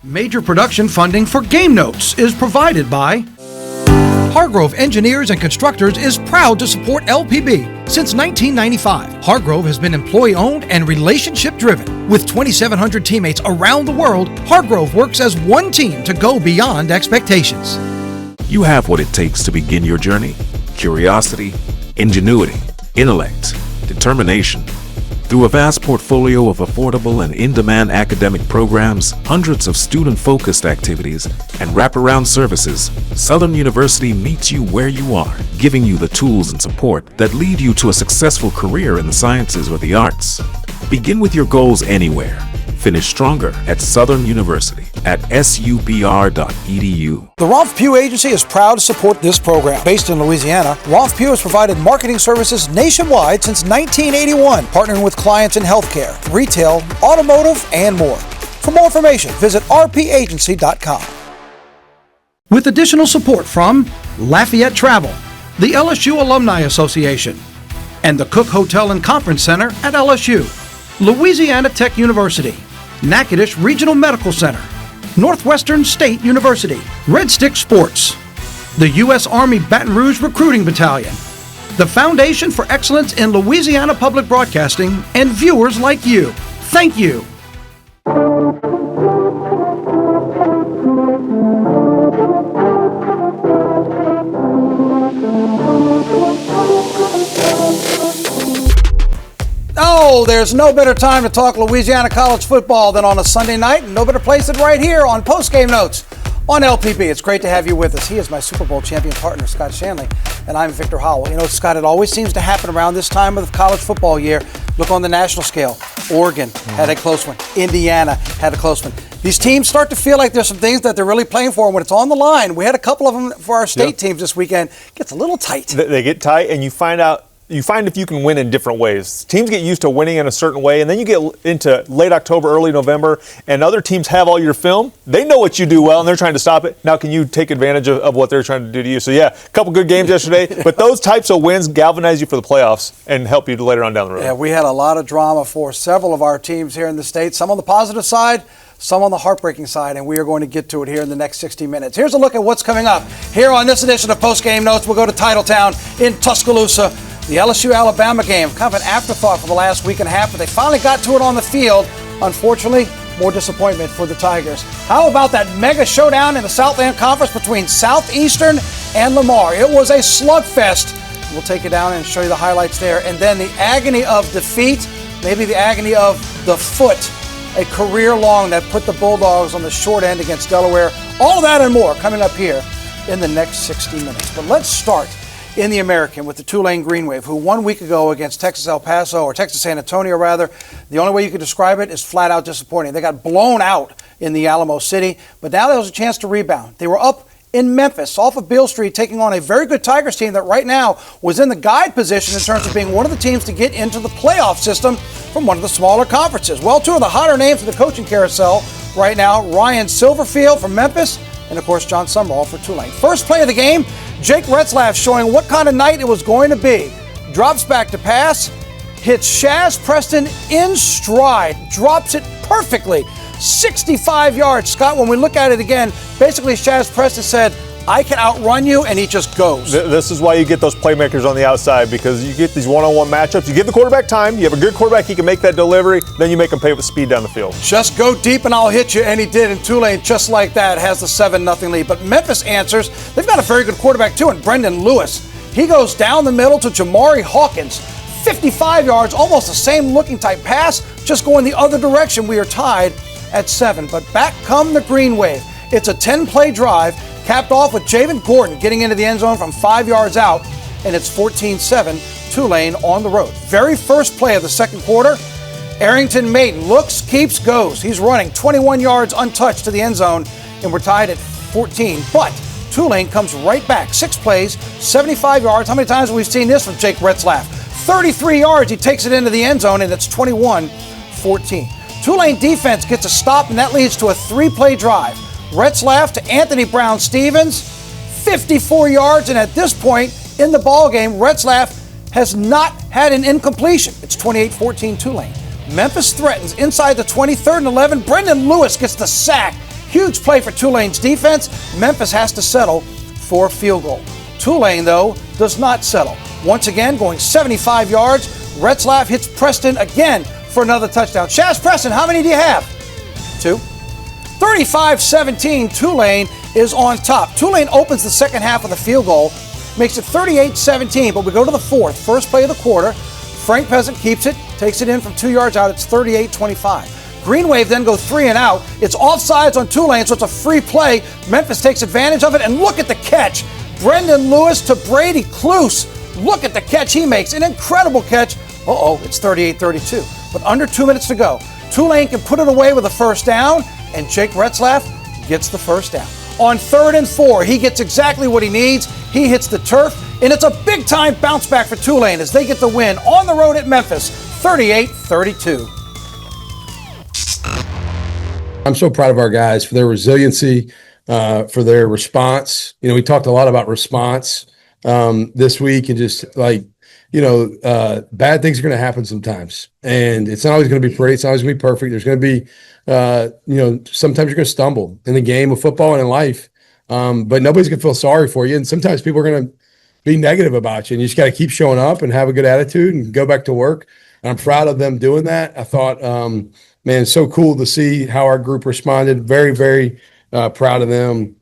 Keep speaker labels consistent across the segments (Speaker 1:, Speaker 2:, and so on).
Speaker 1: Major production funding for Game Notes is provided by Hargrove Engineers and Constructors is proud to support LPB since 1995. Hargrove has been employee-owned and relationship-driven. With 2,700 teammates around the world, Hargrove works as one team to go beyond expectations.
Speaker 2: You have what it takes to begin your journey: curiosity, ingenuity, intellect, determination. Through a vast portfolio of affordable and in-demand academic programs, hundreds of student-focused activities, and wraparound services, Southern University meets you where you are, giving you the tools and support that lead you to a successful career in the sciences or the arts. Begin with your goals anywhere. Finish stronger at Southern University at subr.edu.
Speaker 1: The Rolf Pugh Agency is proud to support this program. Based in Louisiana, Rolf Pugh has provided marketing services nationwide since 1981, partnering with clients in healthcare, retail, automotive, and more. For more information, visit rpagency.com. With additional support from Lafayette Travel, the LSU Alumni Association, and the Cook Hotel and Conference Center at LSU, Louisiana Tech University, Natchitoches Regional Medical Center, Northwestern State University, Red Stick Sports, the U.S. Army Baton Rouge Recruiting Battalion, the Foundation for Excellence in Louisiana Public Broadcasting, and viewers like you. Thank you. Oh, there's no better time to talk Louisiana college football than on a Sunday night, and no better place than right here on Postgame Notes on LPB. It's great to have you with us. He is my Super Bowl champion partner, Scott Shanley, and I'm Victor Howell. You know, Scott, it always seems to happen around this time of the college football year. Look on the national scale. Oregon had a close one. Indiana had a close one. These teams start to feel like there's some things that they're really playing for when it's on the line. We had a couple of them for our state teams this weekend. It gets a little tight.
Speaker 3: They get tight, and you find if you can win in different ways. Teams get used to winning in a certain way, and then you get into late October, early November, and other teams have all your film. They know what you do well, and they're trying to stop it. Now, can you take advantage of what they're trying to do to you? So, yeah, a couple good games yesterday, but those types of wins galvanize you for the playoffs and help you later on down the road.
Speaker 1: Yeah, we had a lot of drama for several of our teams here in the state, some on the positive side, some on the heartbreaking side, and we are going to get to it here in the next 60 minutes. Here's a look at what's coming up. Here on this edition of Postgame Notes, we'll go to Titletown in Tuscaloosa. The LSU-Alabama game, kind of an afterthought for the last week and a half, but they finally got to it on the field. Unfortunately, more disappointment for the Tigers. How about that mega showdown in the Southland Conference between Southeastern and Lamar? It was a slugfest. We'll take it down and show you the highlights there. And then the agony of defeat, maybe the agony of the foot, a career long that put the Bulldogs on the short end against Delaware. All of that and more coming up here in the next 60 minutes. But let's start in the American with the Tulane Green Wave, who 1 week ago against Texas El Paso, or Texas San Antonio rather, the only way you could describe it is flat out disappointing. They got blown out in the Alamo City, but now there was a chance to rebound. They were up in Memphis off of Beale Street, taking on a very good Tigers team that right now was in the guide position in terms of being one of the teams to get into the playoff system from one of the smaller conferences. Well, two of the hotter names in the coaching carousel right now, Ryan Silverfield from Memphis, and of course John Sumrall for Tulane. First play of the game, Jake Retzlaff showing what kind of night it was going to be. Drops back to pass, hits Shaz Preston in stride, drops it perfectly. 65 yards. Scott, when we look at it again, basically Shaz Preston said, I can outrun you, and he just goes.
Speaker 3: This is why you get those playmakers on the outside, because you get these one-on-one matchups. You give the quarterback time. You have a good quarterback. He can make that delivery. Then you make him pay with speed down the field.
Speaker 1: Just go deep, and I'll hit you, and he did. And Tulane, just like that, has the 7-0 lead. But Memphis answers. They've got a very good quarterback, too, and Brendan Lewis. He goes down the middle to Jamari Hawkins. 55 yards, almost the same looking type pass, just going the other direction. We are tied at 7. But back come the Green Wave. It's a 10-play drive, capped off with Javen Gordon getting into the end zone from 5 yards out, and it's 14-7, Tulane on the road. Very first play of the second quarter, Arrington Maiden looks, keeps, goes. He's running 21 yards untouched to the end zone, and we're tied at 14. But Tulane comes right back. 6 plays, 75 yards. How many times have we seen this from Jake Retzlaff? 33 yards, he takes it into the end zone, and it's 21-14. Tulane defense gets a stop, and that leads to a 3-play drive. Retzlaff to Anthony Brown-Stevens, 54 yards, and at this point in the ballgame, Retzlaff has not had an incompletion. It's 28-14 Tulane. Memphis threatens inside the 23rd and 11. Brendan Lewis gets the sack. Huge play for Tulane's defense. Memphis has to settle for a field goal. Tulane, though, does not settle. Once again, going 75 yards, Retzlaff hits Preston again for another touchdown. Shaz Preston, how many do you have? 2. 35-17, Tulane is on top. Tulane opens the second half with a field goal, makes it 38-17, but we go to the fourth. First play of the quarter. Frank Peasant keeps it, takes it in from 2 yards out. It's 38-25. Green Wave then go 3 and out. It's offsides on Tulane, so it's a free play. Memphis takes advantage of it, and look at the catch. Brendan Lewis to Brady Cluse. Look at the catch he makes. An incredible catch. It's 38-32. But under 2 minutes to go. Tulane can put it away with a first down, and Jake Retzlaff gets the first down. On 3rd and 4, he gets exactly what he needs. He hits the turf, and it's a big-time bounce back for Tulane as they get the win on the road at Memphis, 38-32.
Speaker 4: I'm so proud of our guys for their resiliency, for their response. We talked a lot about response this week, and just bad things are going to happen sometimes, and it's not always going to be pretty. It's not always going to be perfect. There's going to be, sometimes you're going to stumble in the game of football and in life, but nobody's going to feel sorry for you. And sometimes people are going to be negative about you, and you just got to keep showing up and have a good attitude and go back to work. And I'm proud of them doing that. I thought, man, it's so cool to see how our group responded. Very, very proud of them.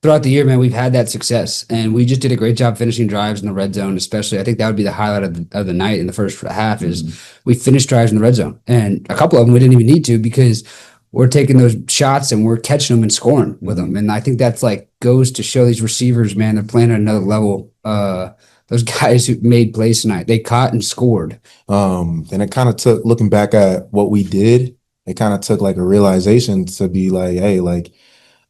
Speaker 5: Throughout the year, man, we've had that success, and we just did a great job finishing drives in the red zone, especially. I think that would be the highlight of the night in the first half is we finished drives in the red zone. And a couple of them we didn't even need to because we're taking those shots and we're catching them and scoring with them. And I think that's goes to show these receivers, man, they're playing at another level. Those guys who made plays tonight, they caught and scored.
Speaker 6: And it kind of took, looking back at what we did, it kind of took a realization to be hey,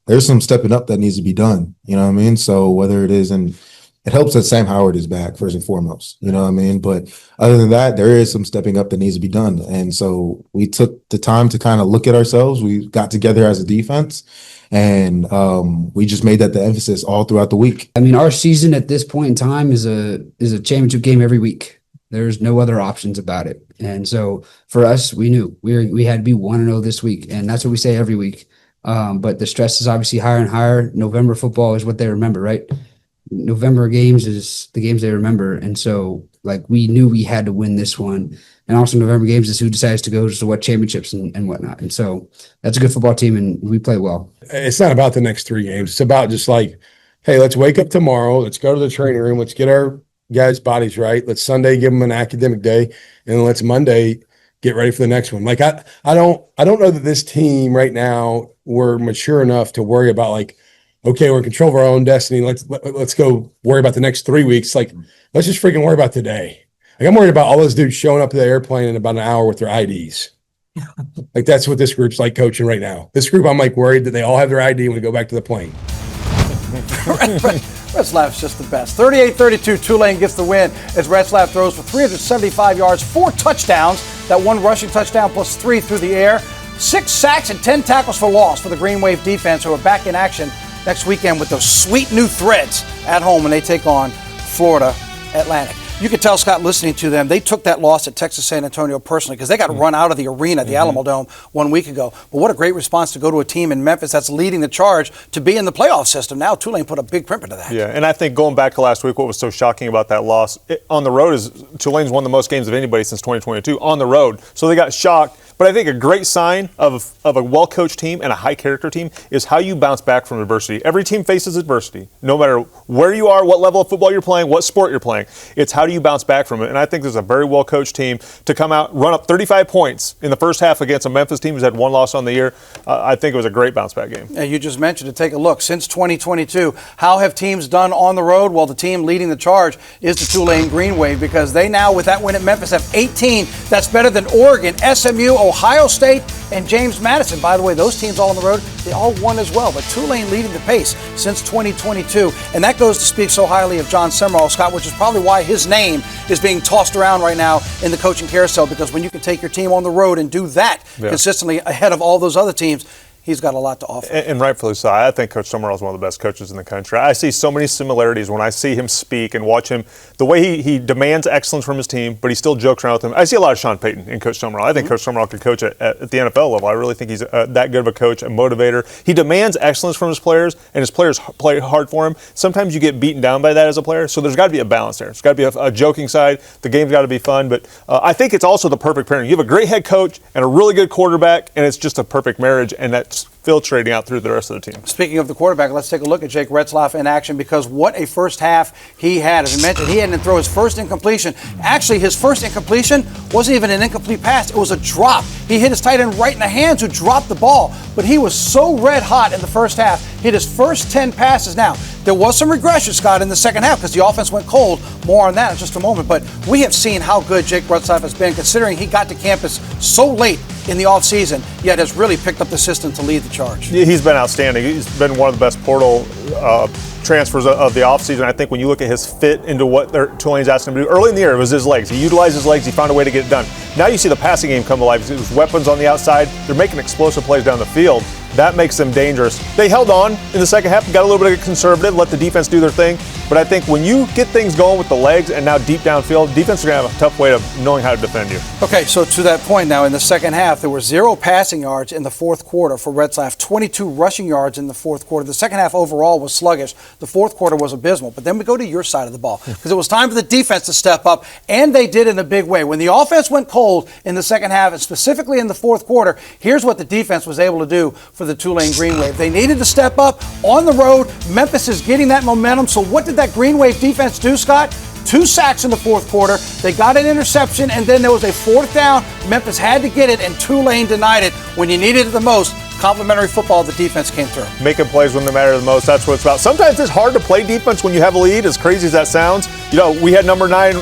Speaker 6: there's some stepping up that needs to be done. You know what I mean? So whether it is, and it helps that Sam Howard is back first and foremost, you know what I mean? But other than that, there is some stepping up that needs to be done. And so we took the time to kind of look at ourselves. We got together as a defense, and we just made that the emphasis all throughout the week.
Speaker 5: I mean, our season at this point in time is a championship game every week. There's no other options about it. And so for us, we knew we had to be 1-0 this week. And that's what we say every week. But the stress is obviously higher and higher. November football is what they remember, right? November games is the games they remember. And so we knew we had to win this one. And also November games is who decides to go to what championships and whatnot. And so that's a good football team, and we play well.
Speaker 4: It's not about the next 3 games. It's about just hey, let's wake up tomorrow. Let's go to the training room. Let's get our guys' bodies right. Let's Sunday give them an academic day, and then let's Monday get ready for the next one. I don't know that this team right now, we're mature enough to worry about okay, we're in control of our own destiny. Let's go worry about the next 3 weeks. Let's just freaking worry about today. I'm worried about all those dudes showing up to the airplane in about an hour with their IDs. That's what this group's coaching right now. This group, I'm worried that they all have their ID when we go back to the plane.
Speaker 1: Retzlaff's just the best. 38-32, Tulane gets the win as Retzlaff throws for 375 yards, 4 touchdowns, that 1 rushing touchdown plus 3 through the air, 6 sacks and 10 tackles for loss for the Green Wave defense, who are back in action next weekend with those sweet new Threads at home when they take on Florida Atlantic. You could tell, Scott, listening to them, they took that loss at Texas San Antonio personally because they got run out of the arena, the Alamo Dome, 1 week ago. But what a great response to go to a team in Memphis that's leading the charge to be in the playoff system. Now Tulane put a big print into that.
Speaker 3: Yeah, and I think going back to last week, what was so shocking about that loss on the road is Tulane's won the most games of anybody since 2022 on the road. So they got shocked. But I think a great sign of a well-coached team and a high-character team is how you bounce back from adversity. Every team faces adversity, no matter where you are, what level of football you're playing, what sport you're playing. It's how do you bounce back from it. And I think there's a very well-coached team to come out, run up 35 points in the first half against a Memphis team who's had 1 loss on the year. I think it was a great bounce-back game.
Speaker 1: Yeah, you just mentioned to take a look. Since 2022, how have teams done on the road? Well, the team leading the charge is the Tulane Green Wave because they now, with that win at Memphis, have 18. That's better than Oregon, SMU, Ohio State, and James Madison. By the way, those teams all on the road, they all won as well. But Tulane leading the pace since 2022. And that goes to speak so highly of John Summerall, Scott, which is probably why his name is being tossed around right now in the coaching carousel, because when you can take your team on the road and do that consistently ahead of all those other teams, he's got a lot to offer.
Speaker 3: And rightfully so. I think Coach Summerall is one of the best coaches in the country. I see so many similarities when I see him speak and watch him, the way he demands excellence from his team, but he still jokes around with them. I see a lot of Sean Payton in Coach Summerall. I think Coach Summerall could coach at the NFL level. I really think he's that good of a coach, a motivator. He demands excellence from his players, and his players play hard for him. Sometimes you get beaten down by that as a player, so there's got to be a balance there. There's got to be a joking side. The game's got to be fun, but I think it's also the perfect pairing. You have a great head coach and a really good quarterback, and it's just a perfect marriage, and that's filtrating out through the rest of the team.
Speaker 1: Speaking of the quarterback, let's take a look at Jake Retzlaff in action, because what a first half he had. As we mentioned, he had to throw his first incompletion. Actually, his first incompletion wasn't even an incomplete pass. It was a drop. He hit his tight end right in the hands, who dropped the ball. But he was so red hot in the first half. Hit his first 10 passes. Now, there was some regression, Scott, in the second half because the offense went cold. More on that in just a moment. But we have seen how good Jake Retzlaff has been, considering he got to campus so late in the offseason, yet has really picked up the system to lead the charge.
Speaker 3: He's been outstanding. He's been one of the best portal transfers of the offseason. I think when you look at his fit into what Tulane's asking him to do, early in the year it was his legs. He utilized his legs. He found a way to get it done. Now you see the passing game come alive. There's weapons on the outside. They're making explosive plays down the field. That makes them dangerous. They held on in the second half, got a little bit conservative, let the defense do their thing. But I think when you get things going with the legs and now deep downfield, defense is going to have a tough way of knowing how to defend you.
Speaker 1: Okay, so to that point now, in the second half, there were 0 passing yards in the fourth quarter for Retzlaff, 22 rushing yards in the fourth quarter. The second half overall was sluggish. The fourth quarter was abysmal. But then we go to your side of the ball, because it was time for the defense to step up, and they did in a big way. When the offense went cold in the second half, and specifically in the fourth quarter, here's what the defense was able to do for the Tulane Green Wave. They needed to step up on the road. Memphis is getting that momentum. So what did that Green Wave defense do, Scott? 2 sacks in the fourth quarter. They got an interception, and then there was a fourth down. Memphis had to get it, and Tulane denied it when you needed it the most. Complimentary football, the defense came through.
Speaker 3: Making plays when they matter the most, that's what it's about. Sometimes it's hard to play defense when you have a lead, as crazy as that sounds. You know, we had number 9,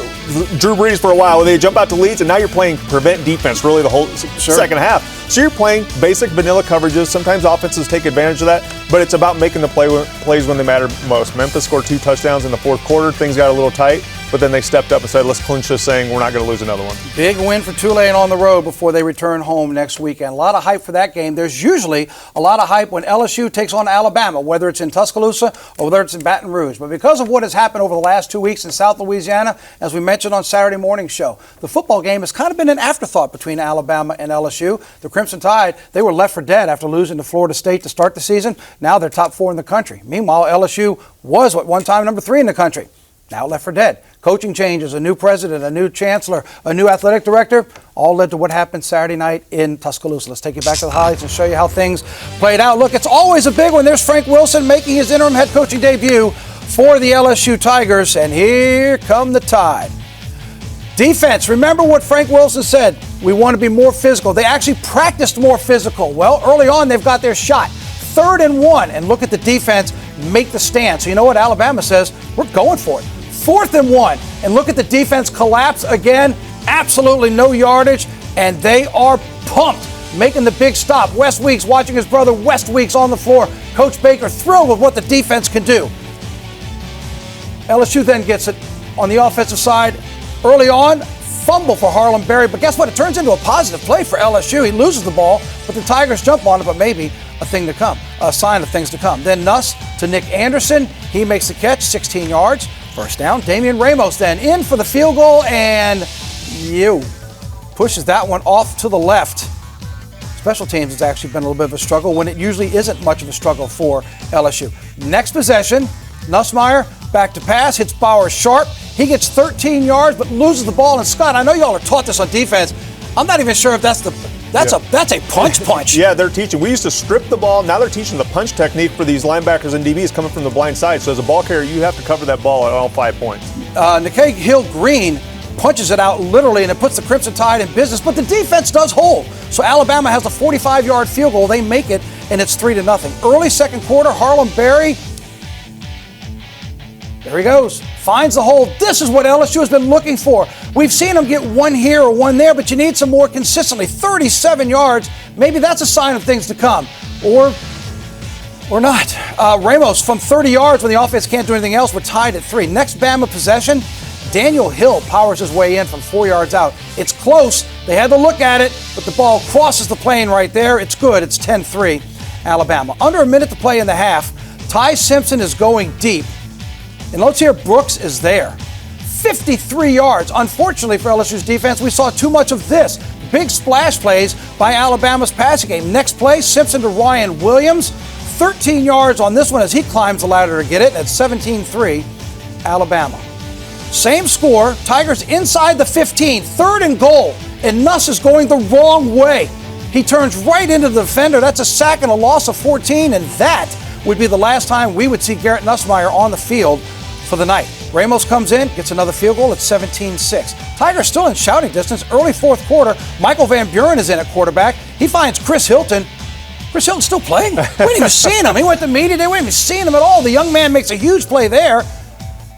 Speaker 3: Drew Brees, for a while, where they jump out to leads, and now you're playing prevent defense really the whole second half. So you're playing basic vanilla coverages. Sometimes offenses take advantage of that, but it's about making the plays when they matter most. Memphis scored 2 touchdowns in the fourth quarter. Things got a little tight, but then they stepped up and said, let's clinch this thing. We're not going to lose another one.
Speaker 1: Big win for Tulane on the road before they return home next weekend. A lot of hype for that game. There's usually a lot of hype when LSU takes on Alabama, whether it's in Tuscaloosa or whether it's in Baton Rouge. But because of what has happened over the last 2 weeks in South Louisiana, as we mentioned on Saturday morning show, the football game has kind of been an afterthought between Alabama and LSU. The Crimson Tide, they were left for dead after losing to Florida State to start the season. Now they're top 4 in the country. Meanwhile, LSU was at one time number 3 in the country. Now left for dead. Coaching changes, a new president, a new chancellor, a new athletic director, all led to what happened Saturday night in Tuscaloosa. Let's take you back to the highlights and show you how things played out. Look, it's always a big one. There's Frank Wilson making his interim head coaching debut for the LSU Tigers, and here come the Tide. Defense, remember what Frank Wilson said. We want to be more physical. They actually practiced more physical. Well, early on, they've got their shot. 3rd and 1, and look at the defense make the stand. So you know what Alabama says? We're going for it. 4th and 1, and look at the defense collapse again. Absolutely no yardage, and they are pumped, making the big stop. West Weeks watching his brother West Weeks on the floor. Coach Baker thrilled with what the defense can do. LSU then gets it on the offensive side. Early on, fumble for Harlem Berry, but guess what? It turns into a positive play for LSU. He loses the ball, but the Tigers jump on it, but maybe a thing to come, a sign of things to come. Then Nuss to Nick Anderson. He makes the catch, 16 yards. First down. Damian Ramos then in for the field goal, and pushes that one off to the left. Special teams has actually been a little bit of a struggle when it usually isn't much of a struggle for LSU. Next possession, Nussmeier back to pass, hits Bauer sharp. He gets 13 yards but loses the ball. And Scott, I know y'all are taught this on defense. I'm not even sure if that's a punch.
Speaker 3: Yeah, they're teaching. We used to strip the ball. Now they're teaching the punch technique for these linebackers and DBs coming from the blind side. So as a ball carrier, you have to cover that ball at all 5 points.
Speaker 1: Nikkei Hill-Green punches it out literally, and it puts the Crimson Tide in business, but the defense does hold. So Alabama has a 45-yard field goal. They make it, and it's 3-0. Early second quarter, Harlem Berry, there he goes, finds the hole. This is what LSU has been looking for. We've seen them get one here or one there, but you need some more consistently. 37 yards, maybe that's a sign of things to come. Or not. Ramos from 30 yards when the offense can't do anything else. We're tied at 3. Next Bama possession, Daniel Hill powers his way in from 4 yards out. It's close. They had to look at it, but the ball crosses the plane right there. It's good. It's 10-3. Alabama. Under a minute to play in the half. Ty Simpson is going deep. And let's hear Brooks is there. 53 yards. Unfortunately for LSU's defense, we saw too much of this. Big splash plays by Alabama's passing game. Next play, Simpson to Ryan Williams. 13 yards on this one as he climbs the ladder to get it at 17-3, Alabama. Same score, Tigers inside the 15, 3rd and goal, and Nuss is going the wrong way. He turns right into the defender. That's a sack and a loss of 14, and that would be the last time we would see Garrett Nussmeier on the field for the night. Ramos comes in, gets another field goal at 17-6. Tigers still in shouting distance. Early 4th quarter, Michael Van Buren is in at quarterback. He finds Chris Hilton. Chris Hilton's still playing? We ain't even seen him. He went to media day. We ain't even seen him at all. The young man makes a huge play there.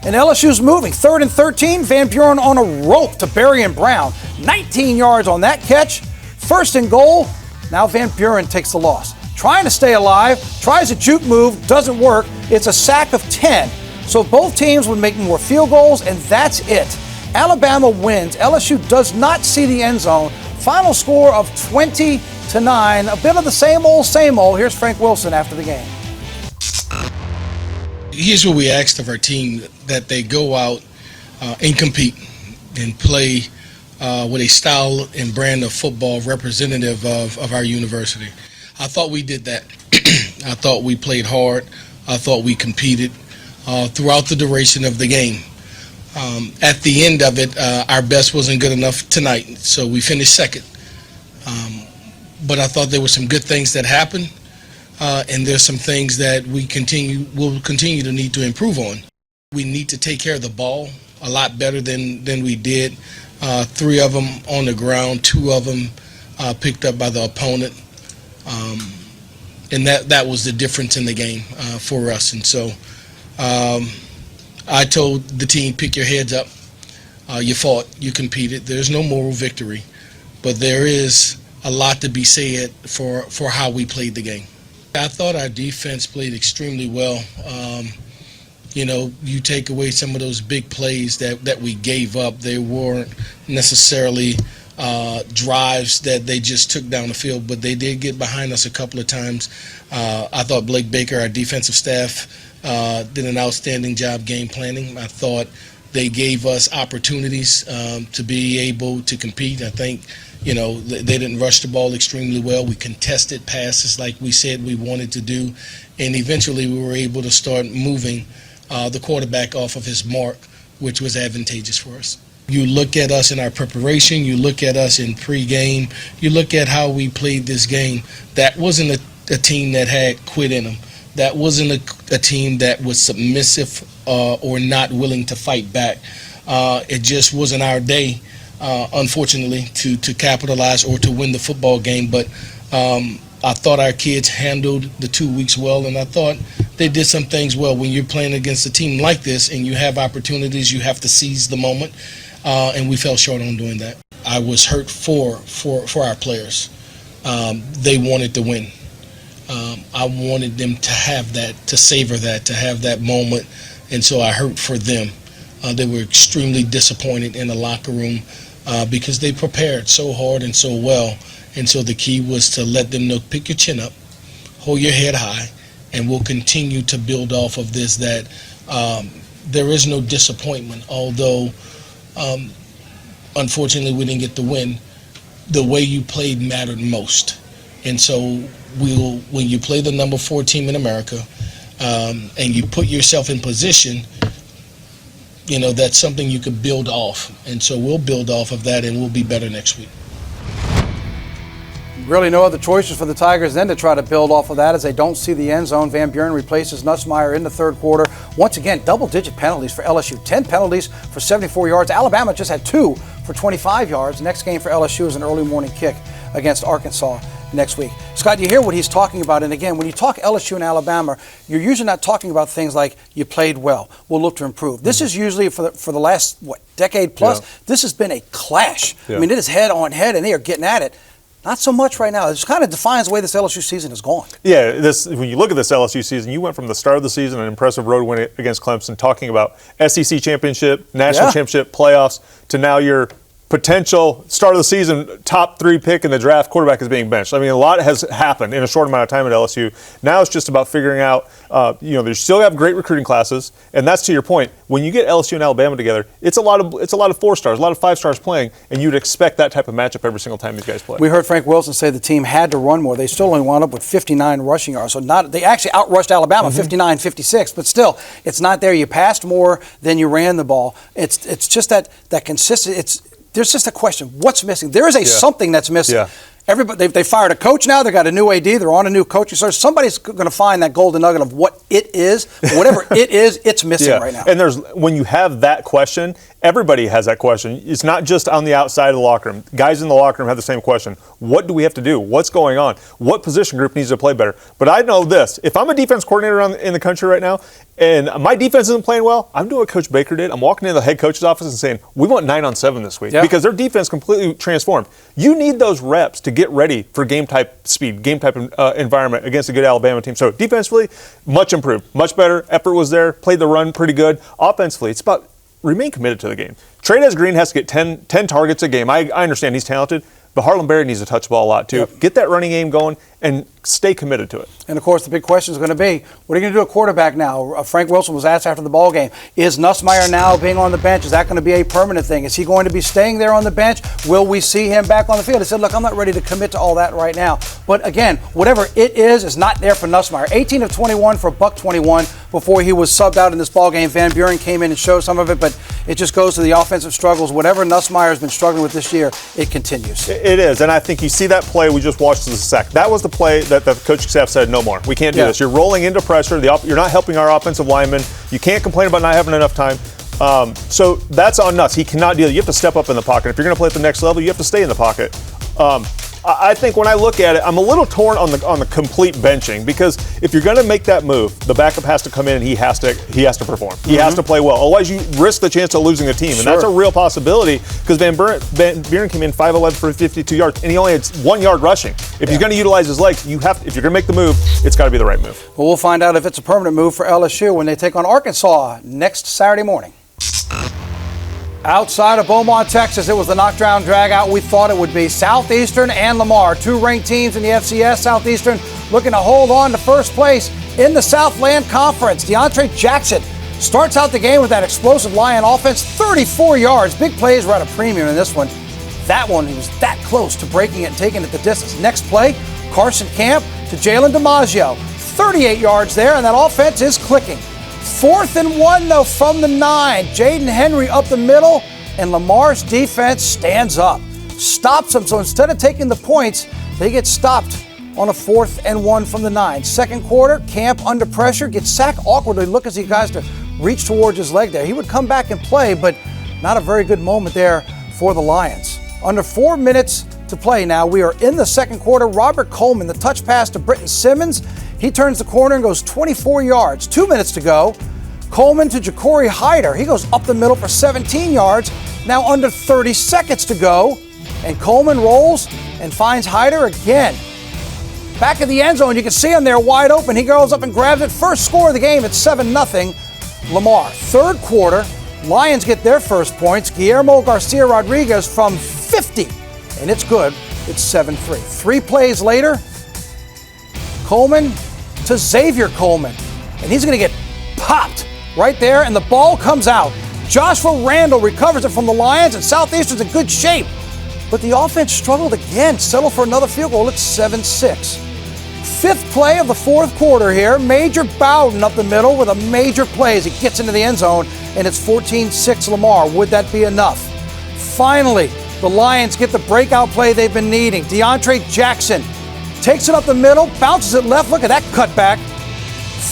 Speaker 1: And LSU's moving. 3rd and 13, Van Buren on a rope to Berrien Brown. 19 yards on that catch. 1st and goal. Now Van Buren takes the loss. Trying to stay alive, tries a juke move, doesn't work. It's a sack of 10. So both teams would make more field goals, and that's it. Alabama wins. LSU does not see the end zone. Final score of 20-9. A bit of the same old, same old. Here's Frank Wilson after the game.
Speaker 7: Here's what we asked of our team, that they go out and compete and play with a style and brand of football representative of our university. I thought we did that. I thought we played hard. I thought we competed throughout the duration of the game. At the end of it, our best wasn't good enough tonight, so we finished 2nd. But I thought there were some good things that happened, and there's some things that will continue to need to improve on. We need to take care of the ball a lot better than we did. 3 of them on the ground, 2 of them picked up by the opponent. And that was the difference in the game for us. And so I told the team, pick your heads up. You fought, you competed. There's no moral victory, but there is a lot to be said for how we played the game. I thought our defense played extremely well. You take away some of those big plays that we gave up. They weren't necessarily drives that they just took down the field, but they did get behind us a couple of times. I thought Blake Baker, our defensive staff, did an outstanding job game planning. I thought they gave us opportunities to be able to compete. I think, they didn't rush the ball extremely well. We contested passes like we said we wanted to do, and eventually we were able to start moving the quarterback off of his mark, which was advantageous for us. You look at us in our preparation, you look at us in pregame, you look at how we played this game. That wasn't a team that had quit in them. That wasn't a team that was submissive or not willing to fight back. It just wasn't our day, unfortunately, to capitalize or to win the football game. But I thought our kids handled the 2 weeks well, and I thought they did some things well. When you're playing against a team like this and you have opportunities, you have to seize the moment. And we fell short on doing that. I was hurt for our players. They wanted to win. I wanted them to have that, to savor that, to have that moment, and so I hurt for them. They were extremely disappointed in the locker room because they prepared so hard and so well, and so the key was to let them know, pick your chin up, hold your head high, and we'll continue to build off of this, that there is no disappointment, although unfortunately we didn't get the win. The way you played mattered most. And so when you play the number 4 team in America and you put yourself in position, that's something you could build off. And so we'll build off of that, and we'll be better next week.
Speaker 1: Really no other choices for the Tigers than to try to build off of that as they don't see the end zone. Van Buren replaces Nussmeier in the 3rd quarter. Once again, double-digit penalties for LSU. 10 penalties for 74 yards. Alabama just had 2 for 25 yards. The next game for LSU is an early morning kick against Arkansas next week. Scott, you hear what he's talking about. And again, when you talk LSU and Alabama, you're usually not talking about things like you played well, we'll look to improve. This is usually for the last, decade plus, this has been a clash. Yeah. I mean, it is head on head, and they are getting at it. Not so much right now. It just kind of defines the way this LSU season has gone. Yeah,
Speaker 3: when you look at this LSU season, you went from the start of the season, an impressive road win against Clemson, talking about SEC championship, national championship, playoffs, to now you're potential start of the season top 3 pick in the draft quarterback is being benched. I mean, a lot has happened in a short amount of time at LSU. Now it's just about figuring out, they still have great recruiting classes, and that's to your point. When you get LSU and Alabama together, it's a lot of 4 stars, a lot of 5 stars playing, and you'd expect that type of matchup every single time these guys play.
Speaker 1: We heard Frank Wilson say the team had to run more. They still only wound up with 59 rushing yards. So they actually outrushed Alabama 59-56, but still, it's not there. You passed more than you ran the ball. It's just that consistent. There's just a question. What's missing? There is something that's missing.
Speaker 3: Yeah.
Speaker 1: Everybody, they fired a coach now. They got a new AD. They're on a new coaching search. Somebody's going to find that golden nugget of what it is. Whatever it is, it's missing right now.
Speaker 3: And when you have that question, everybody has that question. It's not just on the outside of the locker room. Guys in the locker room have the same question. What do we have to do? What's going on? What position group needs to play better? But I know this. If I'm a defense coordinator in the country right now, and my defense isn't playing well, I'm doing what Coach Baker did. I'm walking into the head coach's office and saying, we want 9 on 7 this week because their defense completely transformed. You need those reps to get ready for game type speed, game type environment against a good Alabama team. So defensively, much improved, much better. Effort was there, played the run pretty good. Offensively, it's about remain committed to the game. Trey'Nez Green has to get 10 targets a game. I understand he's talented, but Harlan Berry needs to touch the ball a lot too. Get that running game going and stay committed to it.
Speaker 1: And, of course, the big question is going to be, what are you going to do at quarterback now? Frank Wilson was asked after the ball game, is Nussmeier now being on the bench, is that going to be a permanent thing? Is he going to be staying there on the bench? Will we see him back on the field? He said, look, I'm not ready to commit to all that right now. But, again, whatever it is not there for Nussmeier. 18 of 21 for $121 before he was subbed out in this ball game. Van Buren came in and showed some of it, but it just goes to the offensive struggles. Whatever Nussmeier has been struggling with this year, it continues.
Speaker 3: It is, and I think you see that play we just watched as a sack. That was the play that the coaching staff said, no more. We can't do this. You're rolling into pressure. You're not helping our offensive linemen. You can't complain about not having enough time. So that's on Nuss. He cannot deal. You have to step up in the pocket. If you're going to play at the next level, you have to stay in the pocket. I think when I look at it, I'm a little torn on the complete benching, because if you're going to make that move, the backup has to come in and he has to perform. He has to play well. Otherwise, you risk the chance of losing a team, and that's a real possibility, because Van Buren came in 5'11" for 52 yards, and he only had 1 yard rushing. If he's going to utilize his legs, if you're going to make the move, it's got to be the right move.
Speaker 1: Well, we'll find out if it's a permanent move for LSU when they take on Arkansas next Saturday morning. Outside of Beaumont, Texas, it was the knockdown drag-out we thought it would be. Southeastern and Lamar, 2 ranked teams in the FCS. Southeastern looking to hold on to first place in the Southland Conference. DeAndre Jackson starts out the game with that explosive Lion offense, 34 yards. Big plays were at a premium in this one. That one, he was that close to breaking it and taking it the distance. Next play, Carson Camp to Jalen DiMaggio. 38 yards there, and that offense is clicking. 4th and 1, though, from the 9. Jaden Henry up the middle, and Lamar's defense stands up. Stops them, so instead of taking the points, they get stopped on a 4th and 1 from the 9. Second quarter, Camp under pressure, gets sacked awkwardly. Look as he guys to reach towards his leg there. He would come back and play, but not a very good moment there for the Lions. Under 4 minutes to play now. We are in the second quarter. Robert Coleman, the touch pass to Britton Simmons. He turns the corner and goes 24 yards. 2 minutes to go. Coleman to Ja'Cory Hyder. He goes up the middle for 17 yards. Now under 30 seconds to go. And Coleman rolls and finds Hyder again. Back in the end zone, you can see him there wide open. He goes up and grabs it. First score of the game, it's 7-0 Lamar. Third quarter, Lions get their first points. Guillermo Garcia Rodriguez from 50. And it's good. It's 7-3. 3 plays later, Coleman to Xavier Coleman. And he's going to get popped right there, and the ball comes out. Joshua Randall recovers it from the Lions, and Southeastern's in good shape. But the offense struggled again, settled for another field goal. It's 7-6. 5th play of the 4th quarter here. Major Bowden up the middle with a major play as he gets into the end zone, and it's 14-6 Lamar. Would that be enough? Finally, the Lions get the breakout play they've been needing. DeAndre Jackson takes it up the middle, bounces it left. Look at that cutback.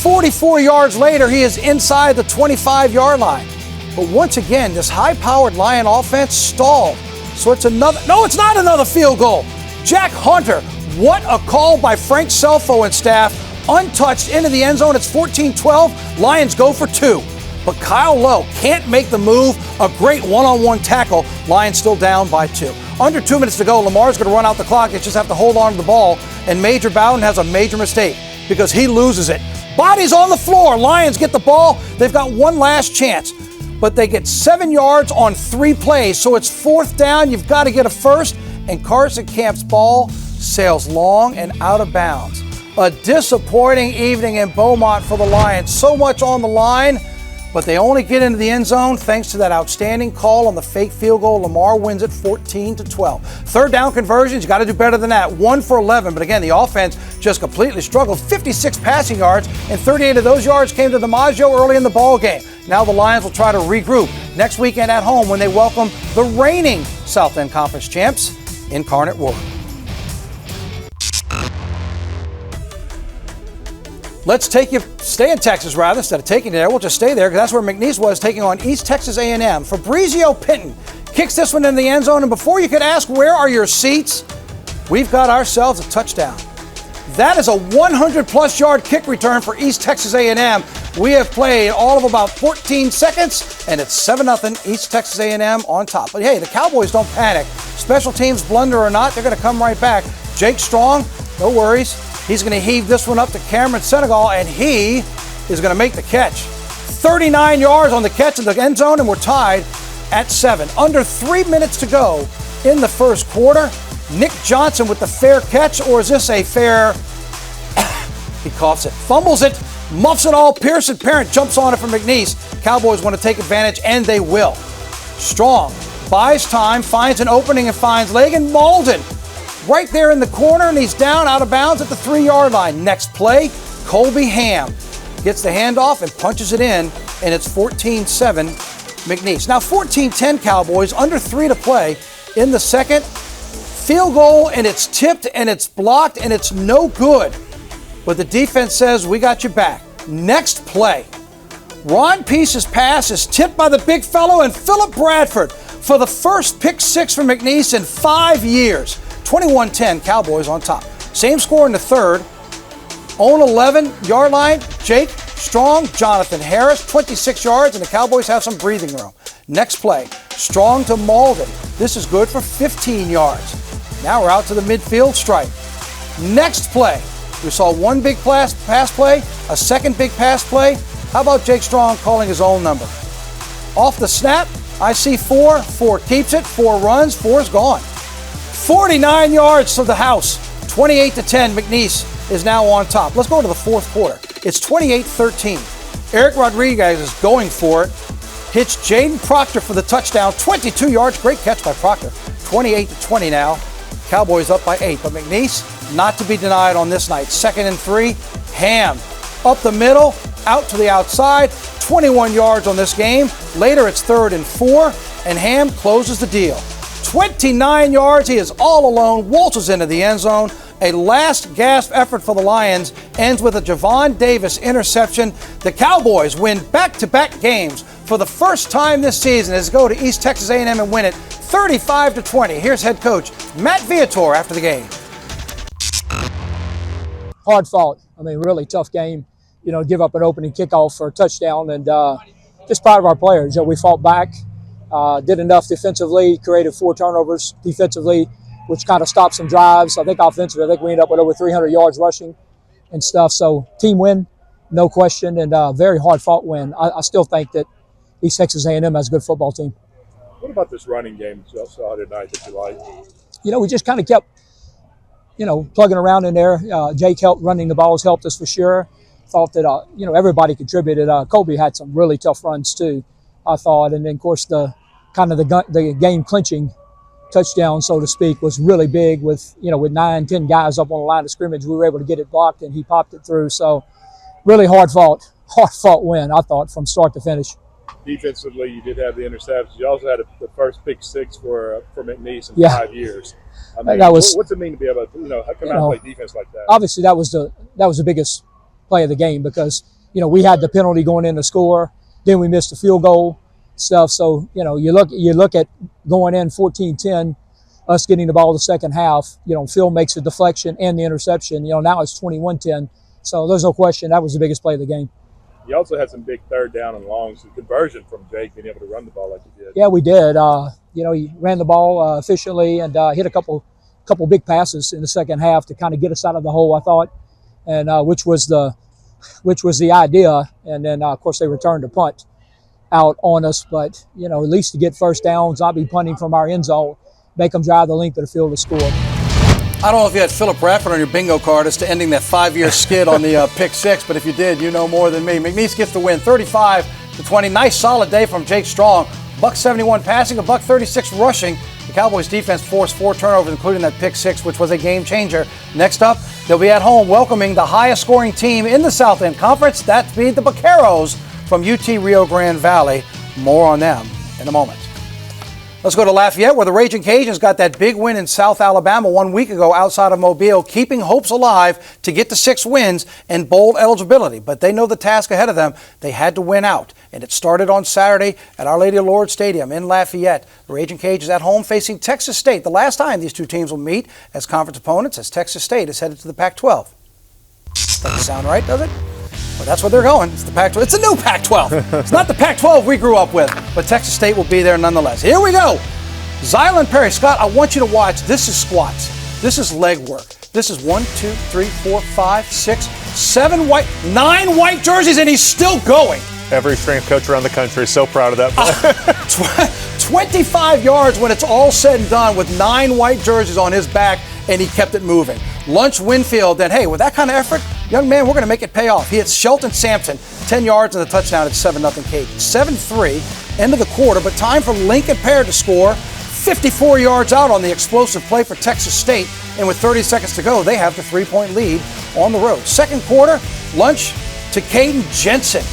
Speaker 1: 44 yards later, he is inside the 25-yard line. But once again, this high-powered Lion offense stalled. So it's another, no, it's not another field goal. Jack Hunter, what a call by Frank Selfo and staff. Untouched into the end zone. It's 14-12. Lions go for 2. But Kyle Lowe can't make the move. A great one-on-one tackle. Lions still down by 2. Under 2 minutes to go. Lamar's going to run out the clock. They just have to hold on to the ball. And Major Bowden has a major mistake because he loses it. Bodies on the floor. Lions get the ball. They've got one last chance. but they get 7 yards on 3 plays. So it's 4th down. You've got to get a first, and Carson Camp's ball sails long and out of bounds. A disappointing evening in Beaumont for the Lions. So much on the line, but they only get into the end zone thanks to that outstanding call on the fake field goal. Lamar wins it 14-12. 3rd down conversions, you got to do better than that. 1 for 11, but again, the offense just completely struggled. 56 passing yards, and 38 of those yards came to DiMaggio early in the ball game. Now the Lions will try to regroup next weekend at home when they welcome the reigning South End Conference champs, Incarnate Ward. Let's stay in Texas rather, instead of taking it there. We'll just stay there because that's where McNeese was, taking on East Texas A&M. Fabrizio Pinton kicks this one in the end zone, and before you could ask where are your seats, we've got ourselves a touchdown. That is a 100-plus yard kick return for East Texas A&M. We have played all of about 14 seconds, and it's 7-0 East Texas A&M on top. But hey, the Cowboys don't panic. Special teams blunder or not, they're going to come right back. Jake Strong, no worries. He's going to heave this one up to Cameron Senegal, and he is going to make the catch. 39 yards on the catch in the end zone, and we're tied at 7. Under 3 minutes to go in the first quarter. Nick Johnson with the fair catch, or is this a fair? He coughs it, fumbles it, muffs it all. Pearson Parent jumps on it for McNeese. Cowboys want to take advantage, and they will. Strong buys time, finds an opening, and finds Lagan Malden right there in the corner, and he's down out of bounds at the 3-yard line. Next play, Colby Ham gets the handoff and punches it in, and it's 14-7 McNeese. Now 14-10 Cowboys, under 3 to play in the second. Field goal, and it's tipped, and it's blocked, and it's no good. But the defense says, we got you back. Next play, Ron Peace's pass is tipped by the big fellow, and Philip Bradford for the first pick 6 for McNeese in 5 years. 21-10, Cowboys on top. Same score in the third. Own 11-yard line, Jake Strong, Jonathan Harris, 26 yards, and the Cowboys have some breathing room. Next play, Strong to Malden. This is good for 15 yards. Now we're out to the midfield stripe. Next play, we saw one big pass play, a second big pass play. How about Jake Strong calling his own number? Off the snap, I see 4. 4 keeps it, 4 runs, 4 is gone. 49 yards to the house. 28-10. McNeese is now on top. Let's go to the fourth quarter. It's 28-13. Eric Rodriguez is going for it. Hits Jaden Proctor for the touchdown. 22 yards. Great catch by Proctor. 28-20 now. Cowboys up by 8. But McNeese not to be denied on this night. 2nd and 3. Ham up the middle, out to the outside. 21 yards on this game. Later it's 3rd and 4. And Ham closes the deal. 29 yards, he is all alone, waltzes into the end zone. A last gasp effort for the Lions ends with a Javon Davis interception. The Cowboys win back-to-back games for the first time this season as they go to East Texas A&M and win it 35-20. Here's head coach Matt Viator after the game.
Speaker 8: Hard fought. I mean, really tough game. You know, give up an opening kickoff for a touchdown, and just proud of our players. You know, we fought back. Did enough defensively, created 4 turnovers defensively, which kind of stopped some drives. I think offensively, I think we ended up with over 300 yards rushing and stuff. So team win, no question, and very hard-fought win. I still think that East Texas A&M has a good football team.
Speaker 9: What about this running game that you saw tonight that you like?
Speaker 8: You know, we just kind of kept, plugging around in there. Jake helped running the balls, helped us for sure. Thought that, everybody contributed. Colby had some really tough runs too, I thought. And then, of course, the game-clinching touchdown, so to speak, was really big with 9-10 guys up on the line of scrimmage. We were able to get it blocked, and he popped it through. So really hard-fought win, I thought, from start to finish.
Speaker 9: Defensively, you did have the interceptions. You also had the first pick 6 for McNeese in 5 years. I mean, what's it mean to be able to, come out and play defense like that?
Speaker 8: Obviously, that was the biggest play of the game because, we had the penalty going in to score. Then we missed the field goal stuff. So, you look at going in 14-10, us getting the ball the second half, Phil makes a deflection and the interception. Now it's 21-10. So there's no question that was the biggest play of the game.
Speaker 9: You also had some big 3rd down and longs, the conversion from Jake being able to run the ball like you did.
Speaker 8: Yeah, we did. He ran the ball efficiently and hit a couple big passes in the second half to kind of get us out of the hole, I thought, and which was the idea. And then, of course, they returned a punt out on us. But, at least to get first downs, not be punting from our end zone, make them drive the length of the field to score.
Speaker 1: I don't know if you had Philip Bradford on your bingo card as to ending that 5-year skid on the pick six, but if you did, you know more than me. McNeese gets the win, 35-20. Nice, solid day from Jake Strong. $171 passing, $136 rushing. The Cowboys defense forced 4 turnovers, including that pick six, which was a game changer. Next up, they'll be at home welcoming the highest scoring team in the South End Conference. That'd be the Vaqueros from UT Rio Grande Valley. More on them in a moment. Let's go to Lafayette, where the Raging Cajuns got that big win in South Alabama 1 week ago outside of Mobile, keeping hopes alive to get to 6 wins and bowl eligibility. But they know the task ahead of them. They had to win out. And it started on Saturday at Our Lady of Lourdes Stadium in Lafayette. The Raging Cajuns at home facing Texas State. The last time these two teams will meet as conference opponents, as Texas State is headed to the Pac-12. Doesn't sound right, does it? Well, that's where they're going. It's the Pac-12. It's a new Pac-12. It's not the Pac-12 we grew up with, but Texas State will be there nonetheless. Here we go. Zylan Perry. Scott, I want you to watch. This is squats. This is leg work. This is 1, 2, 3, 4, 5, 6, 7 white, 9 white jerseys, and he's still going.
Speaker 3: Every strength coach around the country is so proud of that.
Speaker 1: 25 yards when it's all said and done with 9 white jerseys on his back, and he kept it moving. Lunch Winfield, then, hey, with that kind of effort, young man, we're going to make it pay off. He hits Shelton Sampson, 10 yards and the touchdown at 7-0 Cajuns. 7-3, end of the quarter, but time for Lincoln Pear to score. 54 yards out on the explosive play for Texas State, and with 30 seconds to go, they have the 3-point lead on the road. Second quarter, Lunch to Caden Jensen.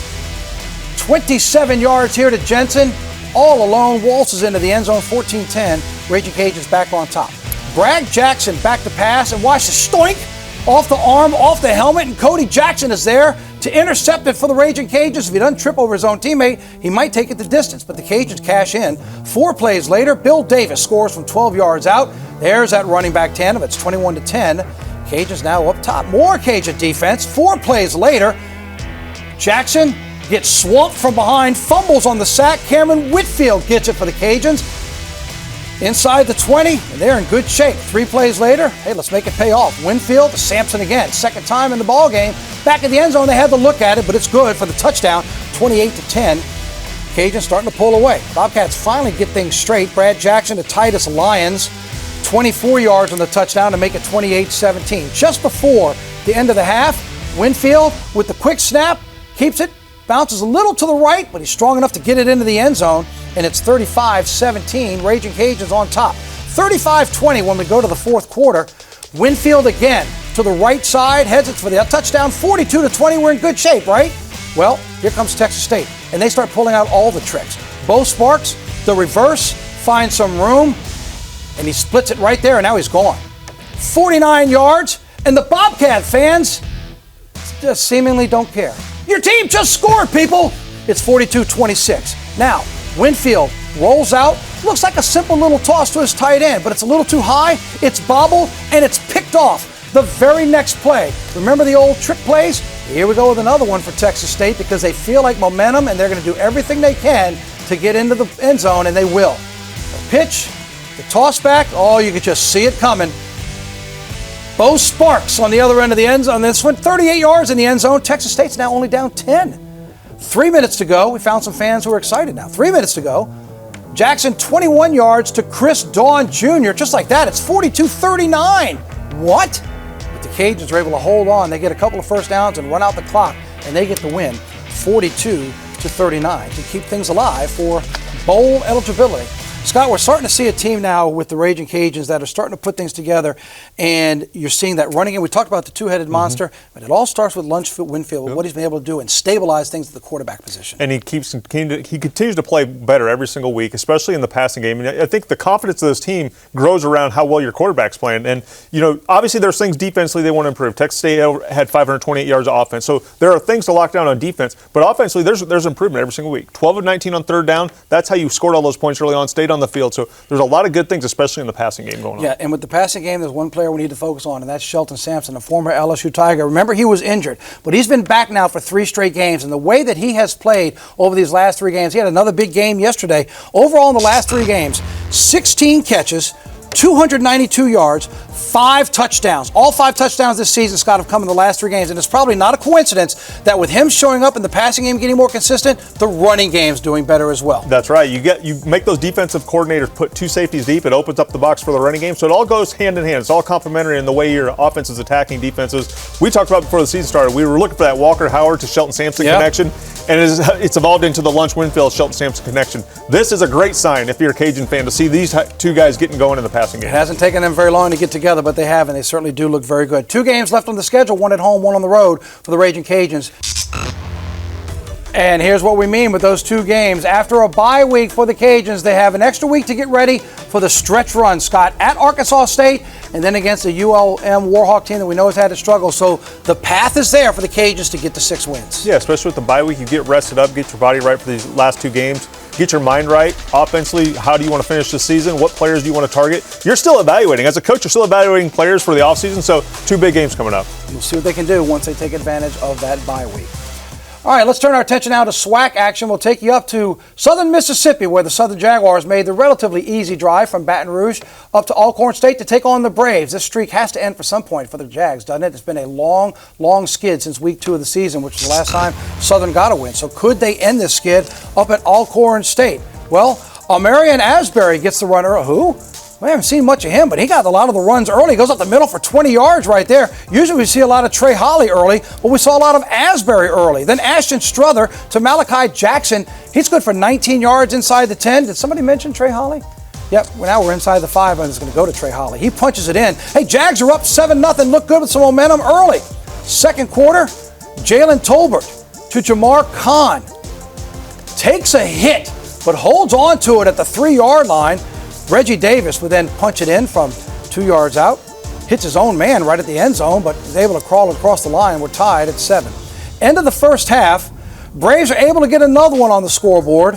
Speaker 1: 27 yards here to Jensen. All alone, waltzes into the end zone, 14-10. Raging Cajuns back on top. Bragg Jackson back to pass, and watch the stoink off the arm, off the helmet, and Cody Jackson is there to intercept it for the Raging Cajuns. If he doesn't trip over his own teammate, he might take it the distance, but the Cajuns cash in. 4 plays later, Bill Davis scores from 12 yards out. There's that running back tandem. It's 21-10. Cajuns now up top. More Cajun defense. 4 plays later, Jackson gets swamped from behind, fumbles on the sack. Cameron Whitfield gets it for the Cajuns. Inside the 20, and they're in good shape. 3 plays later, hey, let's make it pay off. Winfield to Sampson again. Second time in the ball game. Back in the end zone, they had to look at it, but it's good for the touchdown. 28-10. Cajuns starting to pull away. Bobcats finally get things straight. Brad Jackson to Titus Lyons. 24 yards on the touchdown to make it 28-17. Just before the end of the half, Winfield with the quick snap, keeps it, bounces a little to the right, but he's strong enough to get it into the end zone, and it's 35-17. Raging Cajuns on top. 35-20 when we go to the fourth quarter. Winfield again to the right side, heads it for the touchdown. 42-20, we're in good shape, right? Well, here comes Texas State, and they start pulling out all the tricks. Bo Sparks, the reverse, finds some room, and he splits it right there, and now he's gone. 49 yards, and the Bobcat fans just seemingly don't care. Your team just scored, people! It's 42-26. Now, Winfield rolls out, looks like a simple little toss to his tight end, but it's a little too high, it's bobbled, and it's picked off the very next play. Remember the old trick plays? Here we go with another one for Texas State because they feel like momentum and they're going to do everything they can to get into the end zone, and they will. The pitch, the toss back, oh, you could just see it coming. Bo Sparks on the other end of the end zone. This went 38 yards in the end zone. Texas State's now only down 10. 3 minutes to go. We found some fans who are excited now. 3 minutes to go. Jackson, 21 yards to Chris Dawn Jr. Just like that, it's 42-39. What? But the Cajuns are able to hold on. They get a couple of first downs and run out the clock, and they get the win, 42-39, to keep things alive for bowl eligibility. Scott, we're starting to see a team now with the Raging Cajuns that are starting to put things together, and you're seeing that running in. We talked about the two-headed monster, but it all starts with Lunch Winfield, what he's been able to do and stabilize things at the quarterback position.
Speaker 3: And he continues to play better every single week, especially in the passing game. And I think the confidence of this team grows around how well your quarterback's playing. And, you know, obviously there's things defensively they want to improve. Texas State had 528 yards of offense. So there are things to lock down on defense, but offensively there's improvement every single week. 12 of 19 on third down. That's how you scored all those points early on. Stayed on the field. So there's a lot of good things, especially in the passing game going on.
Speaker 1: Yeah, and with the passing game, there's one player we need to focus on, and that's Shelton Sampson, a former LSU Tiger. Remember, he was injured, but he's been back now for 3 straight games, and the way that he has played over these last 3 games, he had another big game yesterday. Overall in the last 3 games, 16 catches, 292 yards, 5 touchdowns. All 5 touchdowns this season, Scott, have come in the last 3 games. And it's probably not a coincidence that with him showing up in the passing game getting more consistent, the running game's doing better as well.
Speaker 3: That's right. You make those defensive coordinators put 2 safeties deep. It opens up the box for the running game. So it all goes hand in hand. It's all complementary in the way your offense is attacking defenses. We talked about before the season started, we were looking for that Walker Howard to Shelton Sampson connection. And it's evolved into the Lunch Winfield Shelton Sampson connection. This is a great sign if you're a Cajun fan to see these 2 guys getting going in the passing game.
Speaker 1: It hasn't taken them very long to get together, but they have, and they certainly do look very good. 2 games left on the schedule, 1 at home, 1 on the road for the Raging Cajuns. And here's what we mean with those 2 games. After a bye week for the Cajuns, they have an extra week to get ready for the stretch run, Scott, at Arkansas State and then against the ULM Warhawk team that we know has had to struggle. So the path is there for the Cajuns to get to 6 wins.
Speaker 3: Yeah, especially with the bye week, you get rested up, get your body right for these last 2 games, get your mind right. Offensively, how do you want to finish the season? What players do you want to target? You're still evaluating. As a coach, you're still evaluating players for the offseason, so 2 big games coming up.
Speaker 1: We'll see what they can do once they take advantage of that bye week. All right, let's turn our attention now to SWAC action. We'll take you up to southern Mississippi, where the Southern Jaguars made the relatively easy drive from Baton Rouge up to Alcorn State to take on the Braves. This streak has to end for some point for the Jags, doesn't it? It's been a long, long skid since week 2 of the season, which was the last time Southern got a win. So could they end this skid up at Alcorn State? Well, Marion Asbury gets the runner. Who? We haven't seen much of him, but he got a lot of the runs early. He goes up the middle for 20 yards right there. Usually we see a lot of Trey Holly early, but we saw a lot of Asbury early. Then Ashton Struther to Malachi Jackson. He's good for 19 yards inside the 10. Did somebody mention Trey Holly? Yep, well, now we're inside the 5, and it's going to go to Trey Holly. He punches it in. Hey, Jags are up 7-0. Look good with some momentum early. Second quarter, Jalen Tolbert to Jamar Khan. Takes a hit, but holds on to it at the 3-yard line. Reggie Davis would then punch it in from 2 yards out. Hits his own man right at the end zone, but is able to crawl across the line. We're tied at 7. End of the first half, Braves are able to get another one on the scoreboard.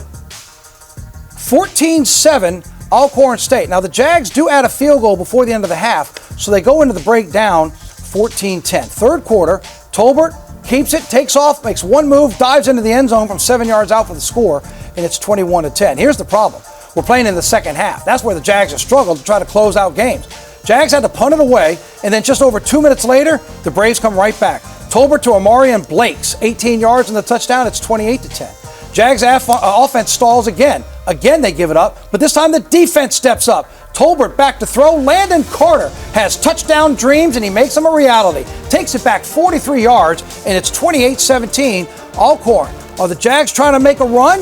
Speaker 1: 14-7, Alcorn State. Now the Jags do add a field goal before the end of the half, so they go into the break down 14-10. Third quarter, Tolbert keeps it, takes off, makes one move, dives into the end zone from 7 yards out for the score, and it's 21-10. Here's the problem. We're playing in the second half. That's where the Jags have struggled to try to close out games. Jags had to punt it away, and then just over 2 minutes later, the Braves come right back. Tolbert to Amarian Blakes, 18 yards and the touchdown. It's 28-10. Jags offense stalls again. Again, they give it up, but this time the defense steps up. Tolbert back to throw. Landon Carter has touchdown dreams, and he makes them a reality. Takes it back 43 yards, and it's 28-17. Alcorn. Are the Jags trying to make a run?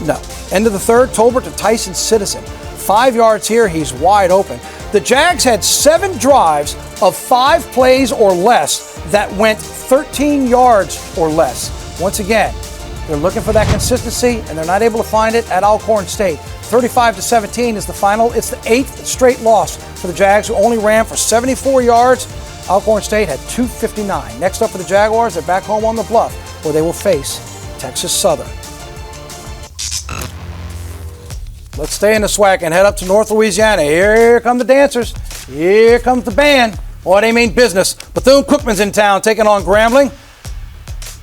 Speaker 1: No. End of the third, Tolbert to Tyson Citizen. 5 yards here, he's wide open. The Jags had 7 drives of 5 plays or less that went 13 yards or less. Once again, they're looking for that consistency, and they're not able to find it at Alcorn State. 35-17 is the final. It's the 8th straight loss for the Jags, who only ran for 74 yards. Alcorn State had 259. Next up for the Jaguars, they're back home on the Bluff, where they will face Texas Southern. Let's stay in the SWAC and head up to North Louisiana. Here come the dancers. Here comes the band. Well, they mean business. Bethune-Cookman's in town taking on Grambling.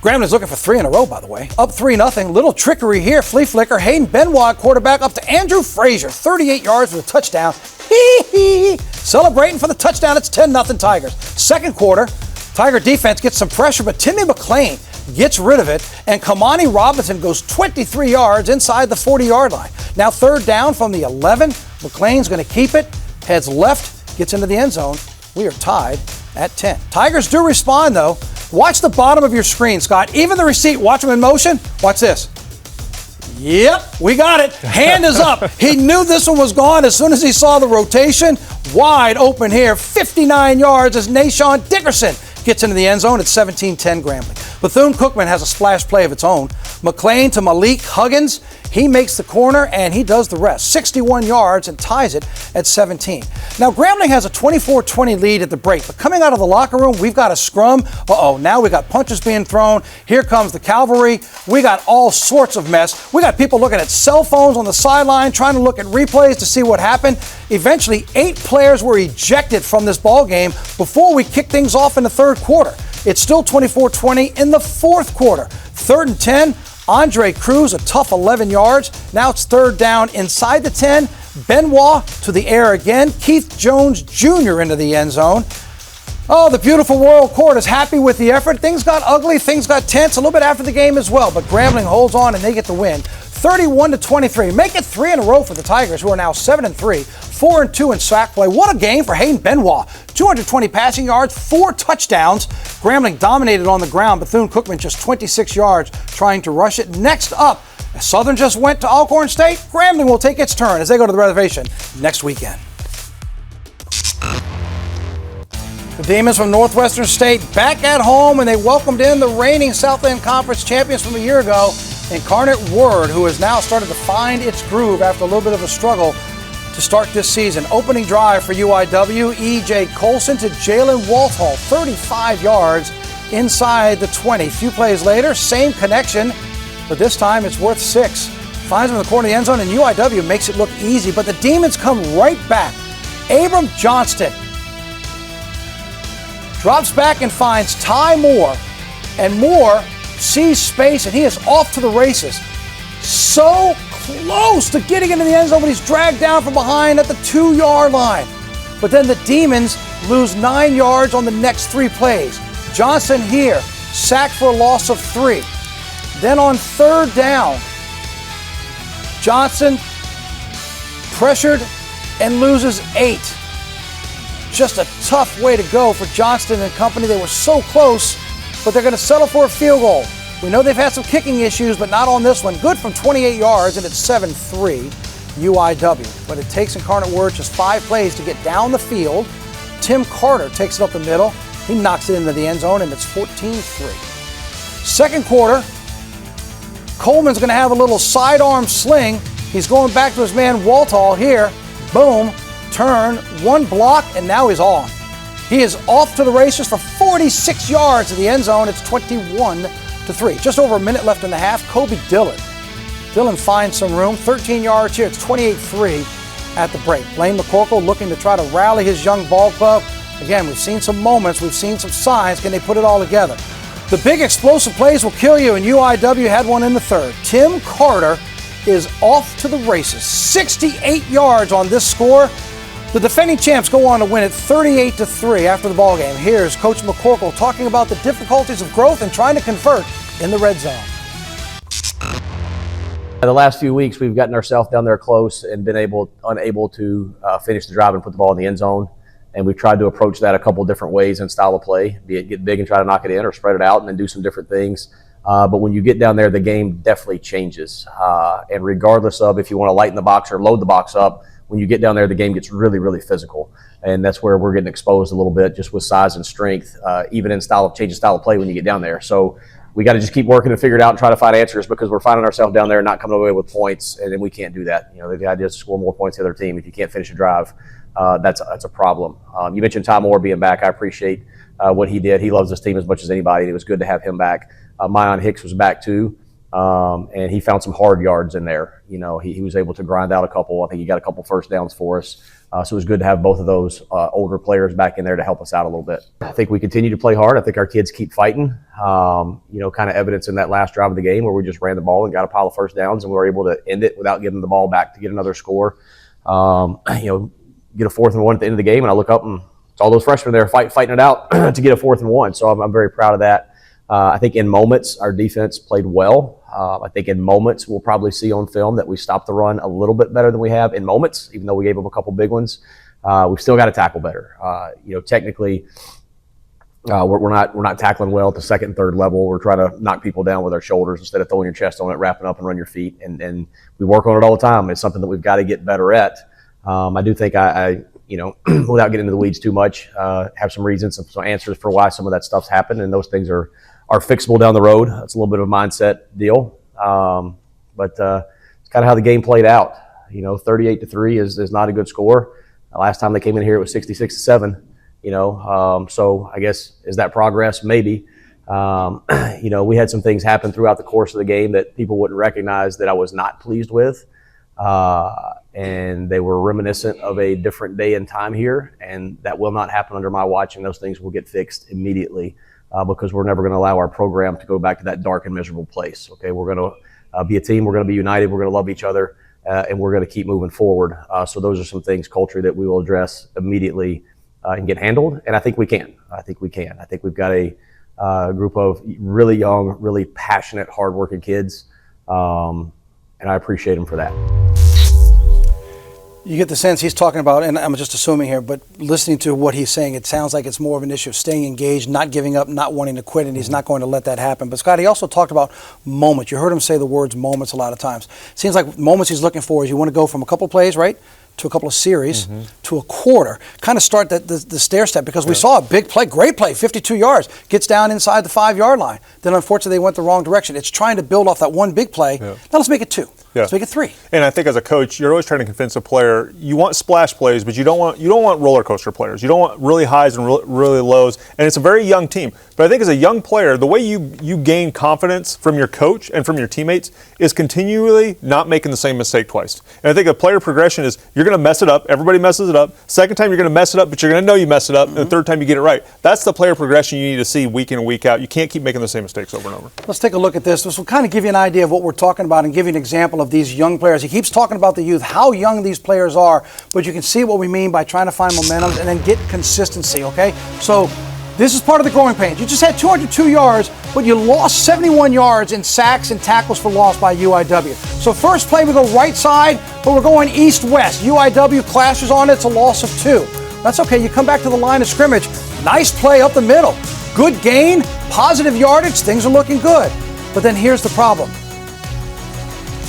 Speaker 1: Grambling's looking for 3 in a row, by the way. Up 3-0. Little trickery here. Flea flicker. Hayden Benoit, quarterback, up to Andrew Frazier. 38 yards for the touchdown. Hee. Celebrating for the touchdown. It's 10-0 Tigers. Second quarter, Tiger defense gets some pressure, but Timmy McLean gets rid of it, and Kamani Robinson goes 23 yards inside the 40-yard line. Now third down from the 11. McLean's going to keep it, heads left, gets into the end zone. We are tied at 10. Tigers do respond, though. Watch the bottom of your screen, Scott. Even the receipt, watch them in motion. Watch this. Yep, we got it. Hand is up. He knew this one was gone as soon as he saw the rotation. Wide open here, 59 yards as Nashawn Dickerson gets into the end zone at 17-10 Grambling. Bethune-Cookman has a splash play of its own. McLean to Malik Huggins. He makes the corner, and he does the rest. 61 yards and ties it at 17. Now, Grambling has a 24-20 lead at the break, but coming out of the locker room, we've got a scrum. Now we got punches being thrown. Here comes the cavalry. We got all sorts of mess. We got people looking at cell phones on the sideline, trying to look at replays to see what happened. Eventually, 8 players were ejected from this ball game before we kicked things off in the third quarter. It's still 24-20 in the fourth quarter. 3rd and 10. Andre Cruz, a tough 11 yards. Now it's third down inside the 10. Benoit to the air again. Keith Jones Jr. into the end zone. Oh, the beautiful Royal Court is happy with the effort. Things got ugly, things got tense a little bit after the game as well, but Grambling holds on and they get the win. 31-23. Make it 3 in a row for the Tigers, who are now 7-3, 4-2 in sack play. What a game for Hayden Benoit. 220 passing yards, 4 touchdowns. Grambling dominated on the ground. Bethune-Cookman just 26 yards trying to rush it. Next up, Southern just went to Alcorn State. Grambling will take its turn as they go to the reservation next weekend. The Demons from Northwestern State back at home, and they welcomed in the reigning Southland Conference champions from a year ago, Incarnate Word, who has now started to find its groove after a little bit of a struggle to start this season. Opening drive for UIW, E.J. Colson to Jalen Walthall, 35 yards inside the 20. Few plays later, same connection, but this time it's worth 6. Finds him in the corner of the end zone, and UIW makes it look easy, but the Demons come right back. Abram Johnston drops back and finds Ty Moore, and Moore sees space, and he is off to the races. So close to getting into the end zone, but he's dragged down from behind at the 2-yard line. But then the Demons lose 9 yards on the next 3 plays. Johnson here, sacked for a loss of 3. Then on 3rd down, Johnson pressured and loses 8. Just a tough way to go for Johnston and company. They were so close, but they're going to settle for a field goal. We know they've had some kicking issues, but not on this one. Good from 28 yards, and it's 7-3 UIW. But it takes Incarnate Word just 5 plays to get down the field. Tim Carter takes it up the middle. He knocks it into the end zone, and it's 14-3. Second quarter, Coleman's going to have a little sidearm sling. He's going back to his man Walthall here. Boom. Turn, 1 block, and now he's on. He is off to the races for 46 yards to the end zone. It's 21-3. Just over a minute left in the half. Kobe Dillon. Dillon finds some room. 13 yards here. It's 28-3 at the break. Blaine McCorkle looking to try to rally his young ball club. Again, we've seen some moments. We've seen some signs. Can they put it all together? The big explosive plays will kill you, and UIW had one in the 3rd. Tim Carter is off to the races. 68 yards on this score. The defending champs go on to win it 38-3 after the ballgame. Here's Coach McCorkle talking about the difficulties of growth and trying to convert in the red zone.
Speaker 10: The last few weeks, we've gotten ourselves down there close and been unable to finish the drive and put the ball in the end zone. And we've tried to approach that a couple different ways in style of play, be it get big and try to knock it in or spread it out and then do some different things. But when you get down there, the game definitely changes. And regardless of if you want to lighten the box or load the box up, when you get down there, the game gets really, really physical. And that's where we're getting exposed a little bit just with size and strength, even in changing style of play when you get down there. So we got to just keep working and figure it out and try to find answers because we're finding ourselves down there and not coming away with points, and then we can't do that. You know, the idea is to score more points to the other team. If you can't finish a drive, that's a problem. You mentioned Ty Moore being back. I appreciate what he did. He loves this team as much as anybody, and it was good to have him back. Mayon Hicks was back too. And he found some hard yards in there. You know, he was able to grind out a couple. I think he got a couple first downs for us. So it was good to have both of those older players back in there to help us out a little bit. I think we continue to play hard. I think our kids keep fighting. You know, kind of evidence in that last drive of the game where we just ran the ball and got a pile of first downs and we were able to end it without giving the ball back to get another score. You know, get a 4th and 1 at the end of the game, and I look up and it's all those freshmen there fighting it out to get a 4th and 1. So I'm very proud of that. I think in moments, our defense played well. I think in moments, we'll probably see on film that we stopped the run a little bit better than we have in moments, even though we gave them a couple big ones. We've still got to tackle better. You know, technically, we're not tackling well at the 2nd and 3rd level. We're trying to knock people down with our shoulders instead of throwing your chest on it, wrapping up and run your feet. And we work on it all the time. It's something that we've got to get better at. I do think I you know, without getting into the weeds too much, have some reasons, some answers for why some of that stuff's happened, and those things are fixable down the road. It's a little bit of a mindset deal, but it's kind of how the game played out. You know, 38-3 is not a good score. Last time they came in here, it was 66-7. You know, so I guess is that progress? Maybe. You know, we had some things happen throughout the course of the game that people wouldn't recognize that I was not pleased with. And they were reminiscent of a different day and time here, and that will not happen under my watch, and those things will get fixed immediately because we're never going to allow our program to go back to that dark and miserable place. Okay, we're going to be a team, we're going to be united, we're going to love each other, and we're going to keep moving forward. So those are some things culturally that we will address immediately and get handled. And I think we can. I think we've got a group of really young, really passionate, hardworking kids, and I appreciate them for that.
Speaker 1: You get the sense he's talking about, and I'm just assuming here, but listening to what he's saying, it sounds like it's more of an issue of staying engaged, not giving up, not wanting to quit, and he's not going to let that happen. But Scott, he also talked about moments. You heard him say the words moments a lot of times. Seems like moments he's looking for is you want to go from a couple plays, right, to a couple of series, to a quarter. Kind of start the stair step, because we saw a big play, great play, 52 yards, gets down inside the 5-yard line. Then unfortunately they went the wrong direction. It's trying to build off that one big play. Now let's make it 2. Let's make it 3.
Speaker 3: And I think as a coach, you're always trying to convince a player, you want splash plays, but you don't want roller coaster players. You don't want really highs and really lows. And it's a very young team. But I think as a young player, the way you gain confidence from your coach and from your teammates is continually not making the same mistake twice. And I think a player progression is you're going to mess it up. Everybody messes it up. Second time you're going to mess it up, but you're going to know you messed it up. And the third time you get it right. That's the player progression you need to see week in and week out. You can't keep making the same mistakes over and over.
Speaker 1: Let's take a look at this. This will kind of give you an idea of what we're talking about and give you an example of these young players. He keeps talking about the youth, how young these players are, but you can see what we mean by trying to find momentum and then get consistency, okay? So this is part of the growing pains. You just had 202 yards, but you lost 71 yards in sacks and tackles for loss by UIW. So first play, we go right side, but we're going east-west. UIW clashes on it. It's a loss of 2. That's okay. You come back to the line of scrimmage. Nice play up the middle. Good gain, positive yardage. Things are looking good. But then here's the problem.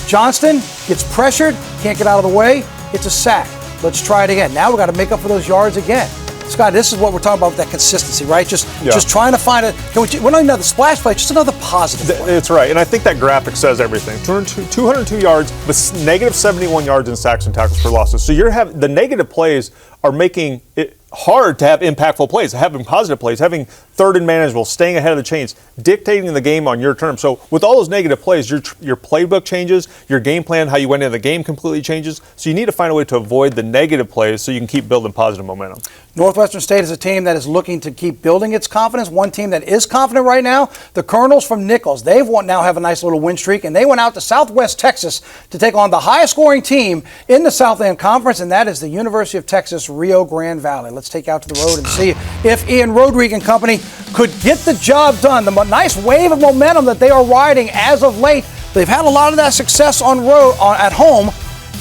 Speaker 1: Johnston gets pressured, can't get out of the way. It's a sack. Let's try it again. Now we've got to make up for those yards again. Scott, this is what we're talking about with that consistency, right? Just trying to find we're not another splash play, just another positive play.
Speaker 3: It's right, and I think that graphic says everything. 202 yards, but negative 71 yards in sacks and tackles for losses. So the negative plays are making it hard to have impactful plays, having positive plays, having third and manageable, staying ahead of the chains, dictating the game on your terms. So with all those negative plays, your playbook changes, your game plan, how you went into the game completely changes. So you need to find a way to avoid the negative plays so you can keep building positive momentum.
Speaker 1: Northwestern State is a team that is looking to keep building its confidence. One team that is confident right now, the Colonels from Nicholls. Now have a nice little win streak, and they went out to Southwest Texas to take on the highest scoring team in the Southland Conference, and that is the University of Texas Rio Grande Valley. Let's take out to the road and see if Ian Rodrigue and company could get the job done. The nice wave of momentum that they are riding as of late. They've had a lot of that success at home.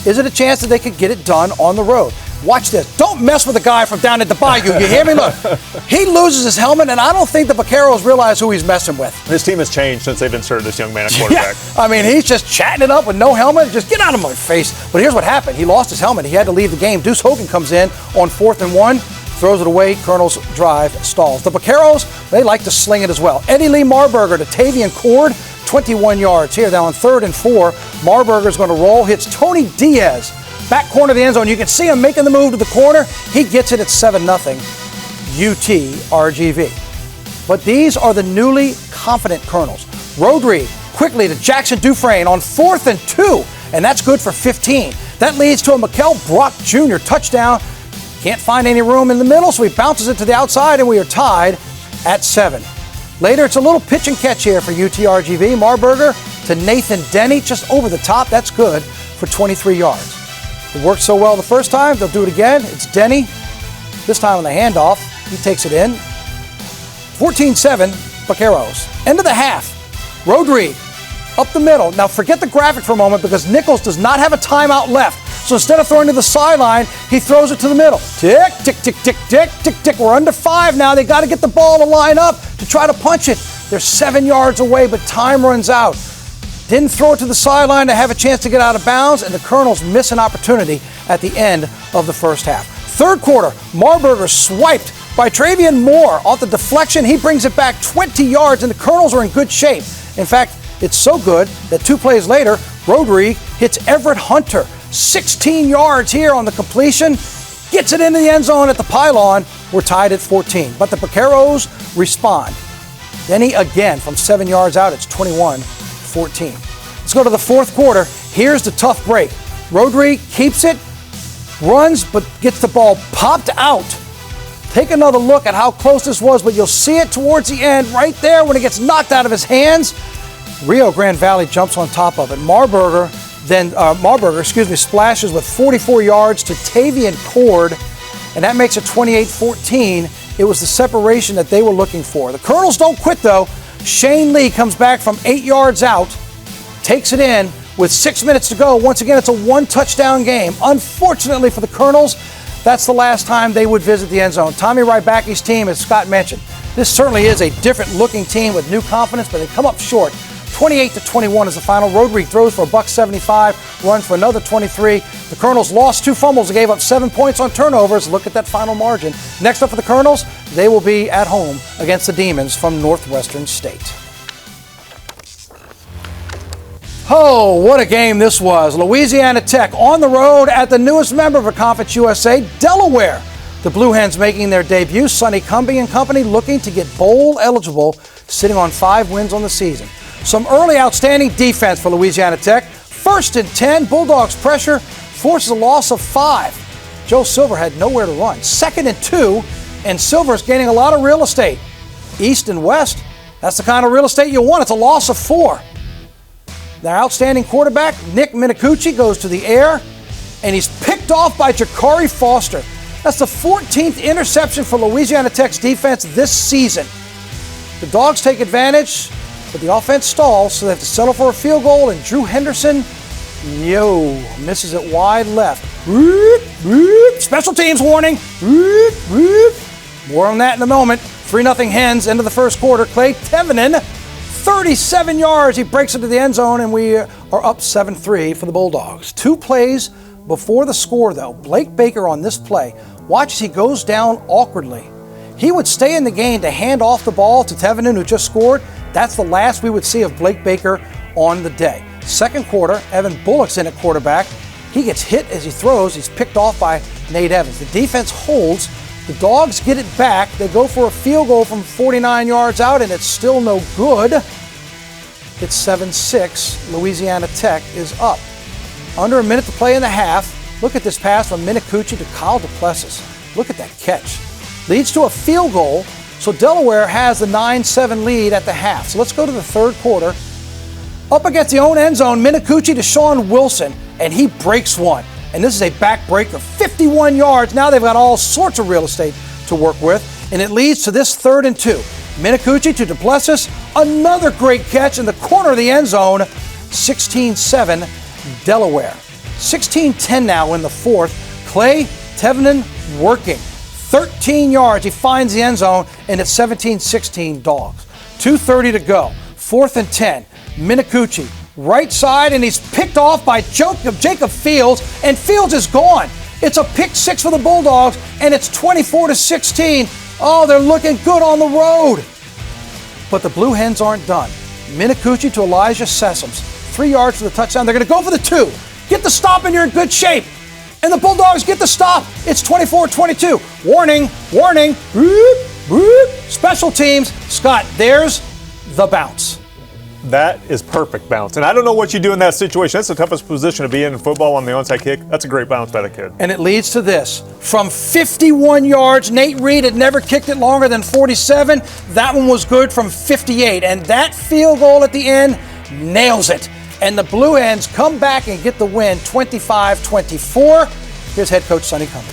Speaker 1: Is it a chance that they could get it done on the road? Watch this. Don't mess with the guy from down at the bayou. You hear me? Look, he loses his helmet, and I don't think the Vaqueros realize who he's messing with.
Speaker 3: His team has changed since they've inserted this young man at quarterback.
Speaker 1: Yeah. I mean, he's just chatting it up with no helmet. Just get out of my face. But here's what happened. He lost his helmet. He had to leave the game. Deuce Hogan comes in on 4th and 1. Throws it away. Colonel's drive stalls. The Vaqueros, they like to sling it as well. Eddie Lee Marburger to Tavian Cord, 21 yards. Here, now on 3rd and 4, Marburger's going to roll, hits Tony Diaz, back corner of the end zone. You can see him making the move to the corner. He gets it at 7-0, UTRGV. But these are the newly confident Colonels. Rodrigue quickly to Jackson Dufresne on 4th and 2, and that's good for 15. That leads to a Mikel Brock Jr. touchdown. Can't find any room in the middle, so he bounces it to the outside, and we are tied at 7. Later, it's a little pitch and catch here for UTRGV. Marburger to Nathan Denny, just over the top. That's good for 23 yards. It worked so well the first time, they'll do it again. It's Denny. This time on the handoff, he takes it in. 14-7, Vaqueros. End of the half. Rodrigue up the middle. Now forget the graphic for a moment because Nicholls does not have a timeout left. So instead of throwing to the sideline, he throws it to the middle. Tick, tick, tick, tick, tick, tick, tick. We're under 5 now. They got to get the ball to line up to try to punch it. They're 7 yards away, but time runs out. Didn't throw it to the sideline to have a chance to get out of bounds, and the Colonels miss an opportunity at the end of the first half. Third quarter, Marburger swiped by Travian Moore off the deflection. He brings it back 20 yards, and the Colonels are in good shape. In fact, it's so good that 2 plays later, Rodrigue hits Everett Hunter. 16 yards here on the completion. Gets it into the end zone at the pylon. We're tied at 14. But the Vaqueros respond. Denny again from 7 yards out. It's 21-14. Let's go to the fourth quarter. Here's the tough break. Rodrigue keeps it, runs, but gets the ball popped out. Take another look at how close this was, but you'll see it towards the end right there when it gets knocked out of his hands. Rio Grande Valley jumps on top of it. Marburger Then Marburger, splashes with 44 yards to Tavian Cord, and that makes it 28-14. It was the separation that they were looking for. The Colonels don't quit, though. Shane Lee comes back from 8 yards out, takes it in with 6 minutes to go. Once again, it's a one-touchdown game. Unfortunately for the Colonels, that's the last time they would visit the end zone. Tommy Rybacki's team, as Scott mentioned, this certainly is a different-looking team with new confidence, but they come up short. 28-21 is the final. Roderick throws for $175, runs for another 23. The Colonels lost 2 fumbles and gave up 7 points on turnovers. Look at that final margin. Next up for the Colonels, they will be at home against the Demons from Northwestern State. Oh, what a game this was. Louisiana Tech on the road at the newest member of Conference USA, Delaware. The Blue Hens making their debut. Sonny Cumbie and company looking to get bowl eligible, sitting on 5 wins on the season. Some early outstanding defense for Louisiana Tech. 1st and 10, Bulldogs pressure, forces a loss of 5. Joe Silver had nowhere to run. 2nd and 2, and Silver's gaining a lot of real estate. East and West, that's the kind of real estate you want. It's a loss of 4. Their outstanding quarterback, Nick Minicucci, goes to the air, and he's picked off by Jakari Foster. That's the 14th interception for Louisiana Tech's defense this season. The Dogs take advantage, but the offense stalls, so they have to settle for a field goal, and Drew Henderson, misses it wide left. Special teams warning. More on that in a moment. 3-0 Hens, end of the first quarter. Clay Tevenen, 37 yards. He breaks into the end zone, and we are up 7-3 for the Bulldogs. 2 plays before the score, though. Blake Baker on this play. Watch as he goes down awkwardly. He would stay in the game to hand off the ball to Tevenen, who just scored. That's the last we would see of Blake Baker on the day. Second quarter, Evan Bullock's in at quarterback. He gets hit as he throws. He's picked off by Nate Evans. The defense holds. The Dogs get it back. They go for a field goal from 49 yards out, and it's still no good. It's 7-6. Louisiana Tech is up. Under a minute to play in the half. Look at this pass from Minicucci to Kyle DuPlessis. Look at that catch. Leads to a field goal, so Delaware has the 9-7 lead at the half. So let's go to the third quarter. Up against the own end zone, Minicucci to Sean Wilson, and he breaks one. And this is a back break of 51 yards. Now they've got all sorts of real estate to work with, and it leads to this 3rd and 2. Minicucci to DuPlessis, another great catch in the corner of the end zone. 16-7 Delaware. 16-10 now in the fourth. Clay Tevenen working. 13 yards. He finds the end zone, and it's 17-16 Dogs. 2:30 to go. 4th and 10. Minicucci, right side, and he's picked off by Jacob Fields, and Fields is gone. It's a pick 6 for the Bulldogs, and it's 24-16. Oh, they're looking good on the road. But the Blue Hens aren't done. Minicucci to Elijah Sessoms. 3 yards for the touchdown. They're going to go for the 2. Get the stop, and you're in good shape. And the Bulldogs get the stop. It's 24-22. Warning, warning. Special teams. Scott, there's the bounce.
Speaker 3: That is perfect bounce. And I don't know what you do in that situation. That's the toughest position to be in football on the onside kick. That's a great bounce by the kid.
Speaker 1: And it leads to this. From 51 yards, Nate Reed had never kicked it longer than 47. That one was good from 58. And that field goal at the end nails it. And the Blue Hens come back and get the win, 25-24. Here's head coach Sonny Cumbie.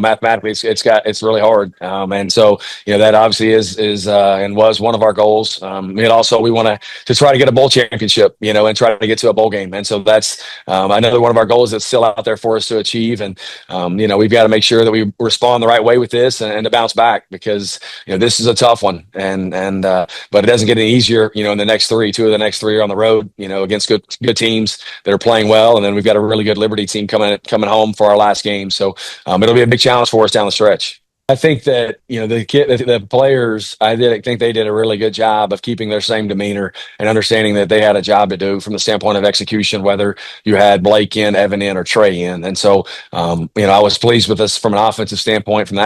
Speaker 11: Mathematically, it's really hard, and so that obviously is and was one of our goals. We want to try to get a bowl championship, and try to get to a bowl game, and so that's another one of our goals that's still out there for us to achieve. And we've got to make sure that we respond the right way with this and to bounce back, because this is a tough one, and but it doesn't get any easier. In the next 3, 2 of the next 3 are on the road, against good teams that are playing well, and then we've got a really good Liberty team coming home for our last game. So it'll be a big challenge for us down the stretch. I think that the players, I think they did a really good job of keeping their same demeanor and understanding that they had a job to do from the standpoint of execution, whether you had Blake in, Evan in, or Trey in. And so, I was pleased with us from an offensive standpoint, from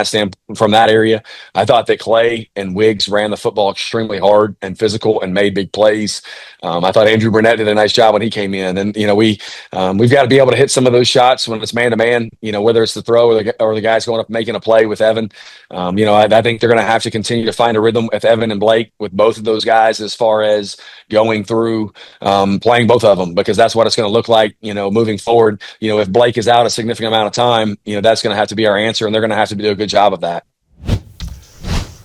Speaker 11: that area. I thought that Clay and Wiggs ran the football extremely hard and physical and made big plays. I thought Andrew Burnett did a nice job when he came in, and we've got to be able to hit some of those shots when it's man to man. Whether it's the throw or the guys going up making a play with Evan. And, I think they're going to have to continue to find a rhythm with Evan and Blake, with both of those guys, as far as going through playing both of them, because that's what it's going to look like, moving forward. If Blake is out a significant amount of time, that's going to have to be our answer, and they're going to have to do a good job of that.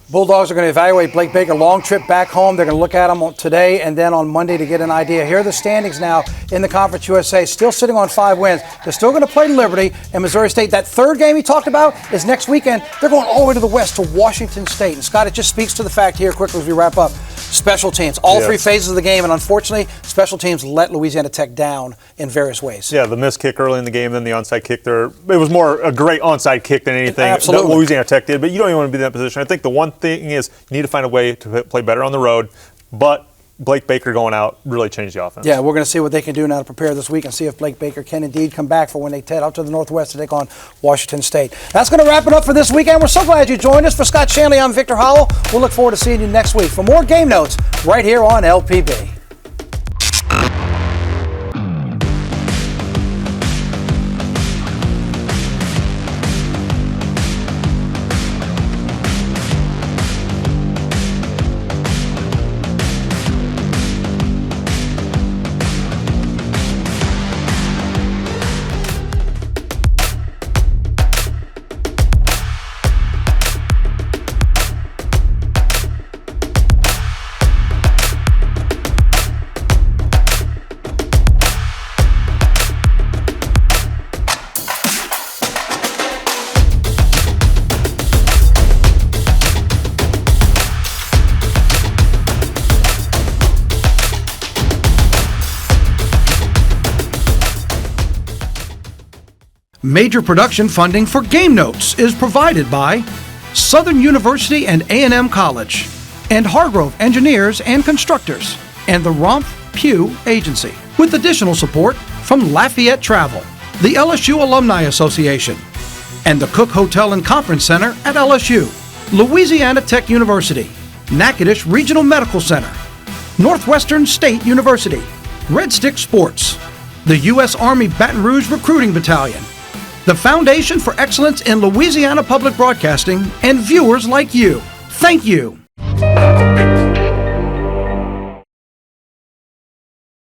Speaker 1: Bulldogs are going to evaluate Blake Baker. Long trip back home. They're going to look at him today and then on Monday to get an idea. Here are the standings now in the Conference USA. Still sitting on 5 wins. They're still going to play Liberty and Missouri State. That third game he talked about is next weekend. They're going all the way to the west to Washington State. And Scott, it just speaks to the fact here quickly as we wrap up. Special teams, all three phases of the game, and unfortunately, special teams let Louisiana Tech down in various ways.
Speaker 3: Yeah, the missed kick early in the game, then the onside kick there. It was more a great onside kick than anything that Louisiana Tech did, but you don't even want to be in that position. I think the one thing is you need to find a way to play better on the road, but Blake Baker going out really changed the offense.
Speaker 1: Yeah, we're going to see what they can do now to prepare this week and see if Blake Baker can indeed come back for when they head out to the Northwest to take on Washington State. That's going to wrap it up for this weekend. We're so glad you joined us. For Scott Shanley, I'm Victor Howell. We'll look forward to seeing you next week for more game notes right here on LPB. Major production funding for Game Notes is provided by Southern University and A&M College, and Hargrove Engineers and Constructors, and the Romp Pew Agency, with additional support from Lafayette Travel, the LSU Alumni Association, and the Cook Hotel and Conference Center at LSU, Louisiana Tech University, Natchitoches Regional Medical Center, Northwestern State University, Red Stick Sports, the U.S. Army Baton Rouge Recruiting Battalion, the Foundation for Excellence in Louisiana Public Broadcasting, and viewers like you. Thank you.